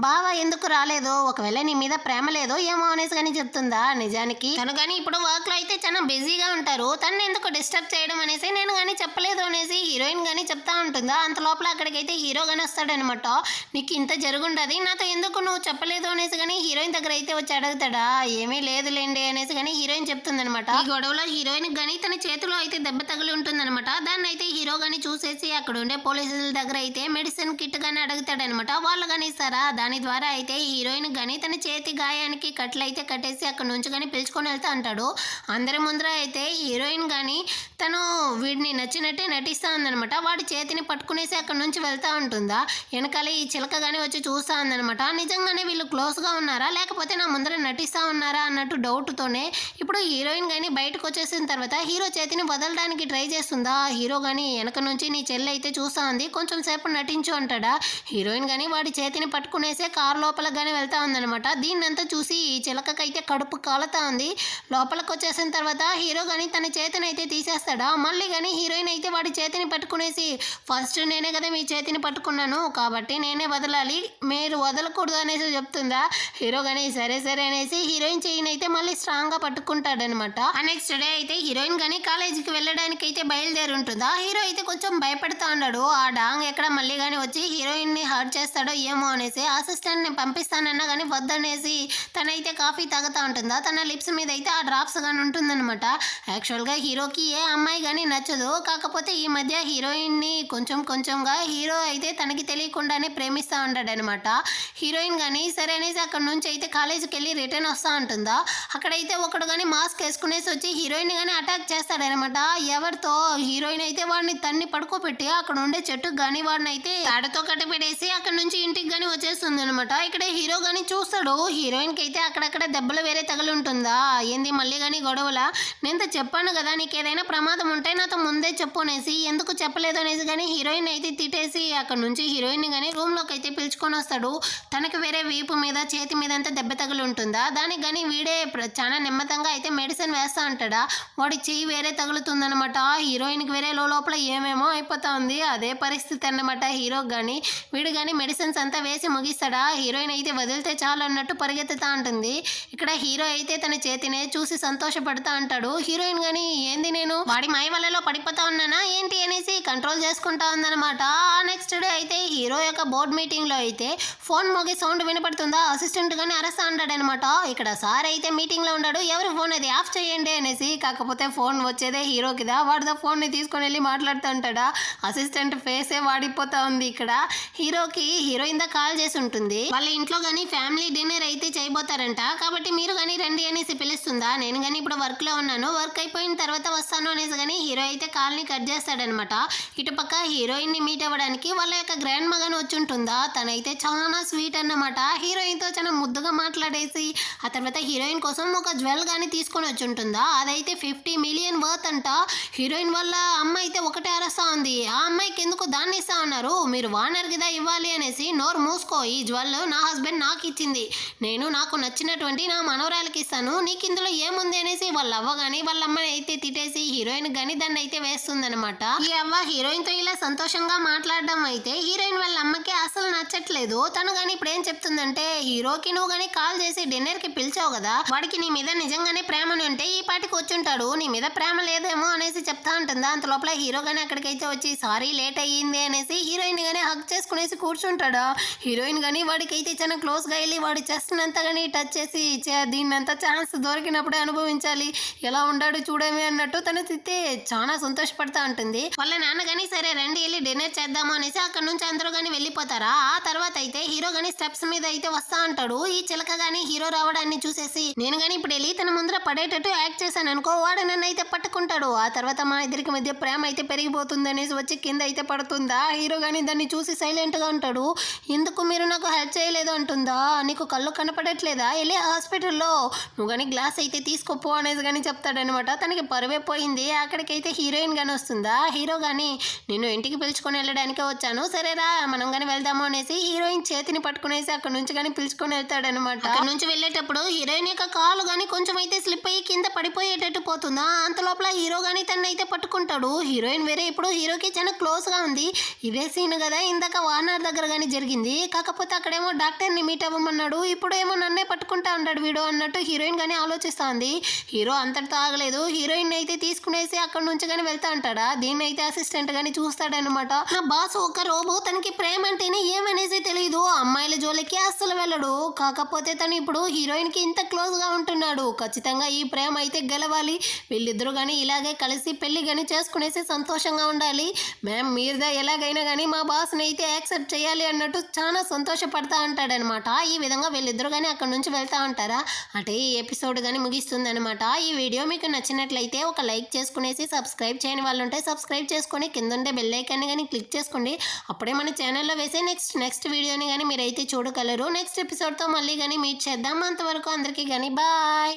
బావా ఎందుకు రాలేదు, ఒకవేళ నీ మీద ప్రేమ లేదో ఏమో అనేసి కానీ చెప్తుందా. నిజానికి తను కానీ ఇప్పుడు వర్క్ లో అయితే చాలా బిజీగా ఉంటారు, తను ఎందుకు డిస్టర్బ్ చేయడం అనేసి నేను కానీ చెప్పలేదు అనేసి హీరోయిన్ కానీ చెప్తా ఉంటుందా. అంత లోపల అక్కడికైతే హీరో కానీ వస్తాడనమాట. నీకు ఇంత జరుగుండదు, నాతో ఎందుకు నువ్వు చెప్పలేదు అనేసి కానీ హీరోయిన్ దగ్గర అయితే వచ్చి వచ్చి అడుగుతాడా, ఏమీ లేదులేండి అనేసి కానీ హీరోయిన్ చెప్తుందనమాట. ఈ గొడవలో హీరోయిన్ గానీ తన చేతిలో అయితే దెబ్బ తగిలి ఉంటుందన్నమాట. దాన్ని అయితే హీరో గానీ చూసేసి అక్కడ ఉండే పోలీసుల దగ్గర అయితే మెడిసిన్ కిట్ గానీ అడుగుతాడనమాట. వాళ్ళు కానీ ఇస్తారా, దాని ద్వారా అయితే హీరోయిన్ గానీ తన చేతి గాయానికి కట్లు అయితే కట్టేసి అక్కడ నుంచి కానీ పిలుచుకొని వెళ్తా అంటాడు. అందరి ముందర అయితే హీరోయిన్ గానీ తను వీడిని నచ్చినట్టే నటిస్తా ఉందనమాట. వాడి చేతిని పట్టుకునేసి అక్కడ నుంచి వెళ్తా ఉంటుందా, వెనకాల ఈ చిలక గానీ వచ్చి చూస్తా ఉందనమాట. నిజంగానే వీళ్ళు క్లోజ్గా ఉన్నారా లేకపోతే నా ముందర నటిస్తా ఉన్నారా అన్నట్టు డౌట్తోనే ఇప్పుడు హీరోయిన్ కానీ బయటకు వచ్చేసిన తర్వాత హీరో చేతిని వదలడానికి ట్రై చేస్తుందా. హీరో కానీ వెనక నుంచి నీ చెల్లి అయితే చూస్తా ఉంది, కొంచెం సేపు నటించు అంటాడా. హీరోయిన్ కానీ వాడి చేతిని పట్టుకునేసే కారు లోపలికి కానీ వెళ్తా ఉందనమాట. దీన్నంతా చూసి ఈ చిలకకైతే కడుపు కాలుతా ఉంది. లోపలికి వచ్చేసిన తర్వాత హీరో కానీ తన చేతిని అయితే తీసేస్తాడా. మళ్ళీ కానీ హీరోయిన్ అయితే వాడి చేతిని పట్టుకునేసి, ఫస్ట్ నేనే కదా మీ చేతిని పట్టుకున్నాను కాబట్టి నేనే వదలాలి, మీరు వదలకూడదు అనేసి చెప్తుందా. హీరో కానీ సరే సరే అనేసి హీరోయిన్ చెయ్యిని అయితే మళ్ళీ స్ట్రాంగ్గా పట్టుకుంటాడనమాట. ఆ నెక్స్ట్ డే అయితే హీరోయిన్ కానీ కాలేజీకి వెళ్ళడానికి అయితే బయలుదేరి ఉంటుందా. హీరో అయితే కొంచెం భయపడతా ఉన్నాడు. ఆ డాంగ్ ఎక్కడ మళ్ళీ కానీ వచ్చి హీరోయిన్ని హర్ట్ చేస్తాడో ఏమో అనేసి అసిస్టెంట్ని పంపిస్తానన్నా కానీ వద్దనేసి తనైతే కాఫీ తాగుతూ ఉంటుందా. తన లిప్స్ మీద అయితే ఆ డ్రాప్స్ కానీ ఉంటుందన్నమాట. యాక్చువల్గా హీరోకి ఏ అమ్మాయి కానీ నచ్చదు, కాకపోతే ఈ మధ్య హీరోయిన్ని కొంచెం కొంచెంగా హీరో అయితే తనకి తెలియకుండానే ప్రేమిస్తూ ఉంటాడనమాట. హీరోయిన్ కానీ సరే అనేసి అక్కడ నుంచి అయితే కాలేజీకి వెళ్ళి రిటర్న్ వస్తూ ఉంటుందా. అక్కడైతే ఒకడు కానీ మాస్క్ వేసుకునేసి వచ్చి హీరోయిన్ కానీ అటాక్ చేస్తాడనమాట. ఎవరితో, హీరోయిన్ అయితే వాడిని తన్ని పడుకోబెట్టి అక్కడ ఉండే చెట్టుకు కానీ వాడిని అయితే తాడుతో కట్టపెట్టేసి అక్కడ నుంచి ఇంటికి కానీ వచ్చేస్తుంది అనమాట. ఇక్కడ హీరో కానీ చూస్తాడు, హీరోయిన్కి అయితే అక్కడక్కడ దెబ్బలు వేరే తగిలి ఉంటుందా. ఏంది మళ్ళీ కానీ గొడవల, నేను చెప్పాను కదా నీకు ఏదైనా ప్రమాదం ఉంటే నాతో ముందే చెప్పు అనేసి, ఎందుకు చెప్పలేదు అనేసి కానీ హీరోయిన్ అయితే తిట్టేసి అక్కడ నుంచి హీరోయిన్ కానీ రూమ్లోకి అయితే పిలుచుకొని వస్తాడు. తనకి వేరే వీపు మీద చేతి మీద అంతా దెబ్బ తగిలి ఉంటుందా. దానికి కానీ వీడే చాలా నెమ్మదంగా అయితే మెడిసిన్ వేస్తా ఉంటాడా. వాడి చెయ్యి వేరే తగులుతుందనమాట. హీరోయిన్కి వేరే లోపల ఏమేమో అయిపోతా ఉంది. అదే పరిస్థితి అన్నమాట హీరోకి కానీ. వీడు కానీ మెడిసిన్స్ అంతా వేసి ముగిస్తాడా. హీరోయిన్ అయితే వదిలితే చాలు అన్నట్టు పరిగెత్తుతా ఉంటుంది. ఇక్కడ హీరో అయితే తన చేతినే చూసి సంతోషపడతా అంటాడు. హీరోయిన్ కానీ ఏంది నేను వాడి మాయ వలలో పడిపోతా ఉన్నానా ఏంటి అనేసి కంట్రోల్ చేసుకుంటా ఉందనమాట. నెక్స్ట్ డే అయితే హీరో యొక్క బోర్డ్ మీటింగ్లో అయితే ఫోన్ మోగి సౌండ్ వినపడుతుందా. అసిస్టెంట్ కానీ అరెస్ట్ అంటాడనమాట. ఇక్కడ సార్ అయితే మీటింగ్లో ఉన్నాడు, ఎవరు ఫోన్ అది ఆఫ్ చేయండి అనేసి. కాకపోతే ఫోన్ వచ్చేదే హీరోకిదా. వాడితో ఫోన్ని తీసుకొని వెళ్ళి మాట్లాడుతూ ఉంటాడా. అసిస్టెంట్ ఫేసే వాడిపోతా ఉంది. ఇక్కడ హీరోకి హీరోయిన్ దా కాల్ చేసి ఉంటుంది. వాళ్ళ ఇంట్లో కానీ ఫ్యామిలీ డిన్నర్ అయితే చేయబోతారంట, కాబట్టి మీరు కానీ రండి అనేసి పిలుస్తుందా. నేను కానీ ఇప్పుడు వర్క్లో ఉన్నాను, వర్క్ అయిపోయిన తర్వాత వస్తాను అనేసి కానీ హీరో అయితే కాల్ని కట్ చేస్తాడనమాట. ఇటుపక్క హీరోయిన్ని మీట్ అవ్వడానికి వాళ్ళ యొక్క గ్రాండ్ మగన్ వచ్చి ఉంటుందా. తనైతే చాలా స్వీట్ అన్నమాట. హీరోయిన్తో చాలా ముద్దుగా మాట్లాడేసి ఆ తర్వాత హీరోయిన్ కోసం ఒక జ్యువెల్ కానీ తీసుకొని వచ్చి ఉంటుందా. అదైతే 50 మిలియన్ వర్త్ అంట. హీరోయిన్ వాళ్ళ అమ్మ అయితే ఒకటే అరస్తా ఉంది, ఆ అమ్మాయికి ఎందుకు దాన్ని ఇస్తా ఉన్నారు, మీరు వానర్ కదా ఇవ్వాలి అనేసి. నోరు మూసుకో, ఈ జ్యువెల్ నా హస్బెండ్ నాకు ఇచ్చింది, నేను నాకు నచ్చినటువంటి నా మనవరాలకి ఇస్తాను, నీకు ఇందులో ఏముంది అనేసి వాళ్ళ అవ్వ కానీ వాళ్ళ అమ్మని అయితే తిట్టేసి హీరోయిన్ కానీ దాన్ని అయితే వేస్తుందనమాట. ఈ అవ్వ హీరోయిన్తో ఇలా సంతోషంగా మాట్లాడడం అయితే హీరోయిన్ వాళ్ళ అమ్మకి అసలు నచ్చట్లేదు. తను కానీ ఇప్పుడు ఏం చెప్తుందంటే, హీరోకి నువ్వు కానీ కాల్ చేసి డిన్నర్కి పిలిచావు కదా, వాడికి నీ మీద నిజంగానే ప్రేమని ఉంటే ఈ పాటికి వచ్చుంటాడు, నీ మీద ప్రేమ లేదేమో అనేసి చెప్తా ఉంటుందా. అంత లోపల హీరో కానీ అక్కడికైతే వచ్చి సారీ లేట్ అయ్యింది అనేసి హీరోయిన్ కానీ హక్ చేసుకునేసి కూర్చుంటాడు. హీరోయిన్ కానీ వాడికి అయితే చాలా క్లోజ్గా వెళ్ళి వాడి చెస్ట్ అంతా కానీ టచ్ చేసి దీన్నంతా ఛాన్స్ దొరికినప్పుడే అనుభవించాలి, ఎలా ఉండాడు చూడమే అన్నట్టు తను తిత్తే చాలా సంతోషపడతా ఉంటుంది. వాళ్ళ నాన్న కానీ సరే రండి వెళ్ళి డిన్నర్ చేద్దాము అనేసి అక్కడ నుంచి అందరూ కానీ వెళ్ళిపోతారా. ఆ తర్వాత అయితే హీరో కానీ స్టెప్స్ మీద అయితే వస్తా అంటాడు. ఈ చిలక కానీ హీరో రావడాన్ని చూసేసి నేను కానీ ఇప్పుడు వెళ్ళి తన ముందర పడేటట్టు యాక్ట్ చేశాను అనుకో, వాడు నన్ను అయితే పట్టుకుంటాడు. ఆ తర్వాత మా ఇద్దరికి మధ్య ప్రేమ అయితే పెరిగిపోతుంది అనేసి వచ్చి కింద అయితే పడుతుందా. హీరో కానీ దాన్ని చూసి సైలెంట్గా ఉంటాడు. ఎందుకు మీరు నాకు హెల్ప్ చేయలేదు అంటుందా. నీకు కళ్ళు కనపడట్లేదా, వెళ్ళి హాస్పిటల్లో నువ్వు కానీ గ్లాస్ అయితే తీసుకోపో అనేసి కానీ చెప్తాడనమాట. తనకి పరువే పోయింది. అక్కడికైతే హీరోయిన్ కానీ వస్తుందా. హీరో కానీ నేను ఇంటికి పిలుచుకొని వెళ్ళడానికే వచ్చాను, సరేరా మనం కానీ వెళ్దాము అనేసి హీరోయిన్ చేతిని పట్టుకునేసి అక్కడ నుంచి కానీ పిలుచుకొని వెళ్తాడనమాట. అక్కడ నుంచి వెళ్ళేటప్పుడు హీరోయిన్ యొక్క కాలు కానీ కొంచెం అయితే స్లిప్ అయ్యి కింద పడిపోయేటట్టు పోతుందా. అంత లోపల హీరో కానీ తను అయితే పట్టుకుంటాడు. హీరోయిన్ వేరే ఇప్పుడు హీరోకి చాలా క్లోజ్గా ఉంది. ఇదే సీన్ కదా ఇందాక వార్నర్ దగ్గర కానీ జరిగింది, కాకపోతే అక్కడేమో డాక్టర్ని మీట్ అవ్వమన్నాడు, ఇప్పుడు ఏమో నన్నే పట్టుకుంటా ఉన్నాడు వీడు అన్నట్టు హీరోయిన్ కానీ ఆలోచిస్తూ ఉంది. హీరో అంతటితో ఆగలేదు, హీరోయిన్ అయితే తీసుకునేసి అక్కడ నుంచి కానీ వెళ్తా అంటాడా. దీన్ని అయితే అసిస్టెంట్ కానీ చూస్తాడనమాట. నా బాస్ ఒక రోబో, తనకి ప్రేమ అంటేనే ఏమనేసి తెలియదు, అమ్మాయిల జోలికి అస్సలు వెళ్ళడు, కాకపోతే తను ఇప్పుడు హీరోయిన్కి ఇంత క్లోజ్గా ఉంటున్నాడు. ఖచ్చితంగా ఈ ప్రేమ అయితే గెలవాలి. వీళ్ళిద్దరూ కానీ ఇలాగే కలిసి పెళ్లి కానీ చేసుకునేసి సంతోషంగా ఉండాలి. మ్యామ్ మీరుదా ఎలాగైనా కానీ మా బాస్ని అయితే యాక్సెప్ట్ చేయాలి అన్నట్టు చాలా సంతోషపడతా ఉంటాడనమాట. ఈ విధంగా వీళ్ళిద్దరూ కానీ అక్కడ నుంచి వెళ్తూ ఉంటారా. అంటే ఈ ఎపిసోడ్ కానీ ముగిస్తుందనమాట. ఈ వీడియో మీకు నచ్చినట్లయితే ఒక లైక్ చేసుకునేసి సబ్స్క్రైబ్ చేయని వాళ్ళు ఉంటే సబ్స్క్రైబ్ చేసుకొని కిందుండే బెల్ ఐకాన్ని కానీ క్లిక్ చేసుకోండి. అప్పుడే మన ఛానల్లో వేసే నెక్స్ట్ వీడియోని కానీ మీరైతే చూడగలరు. నెక్స్ట్ ఎపిసోడ్తో మళ్ళీ కానీ మీట్ చేద్దాం. అంతవరకు అందరికీ కానీ బాయ్.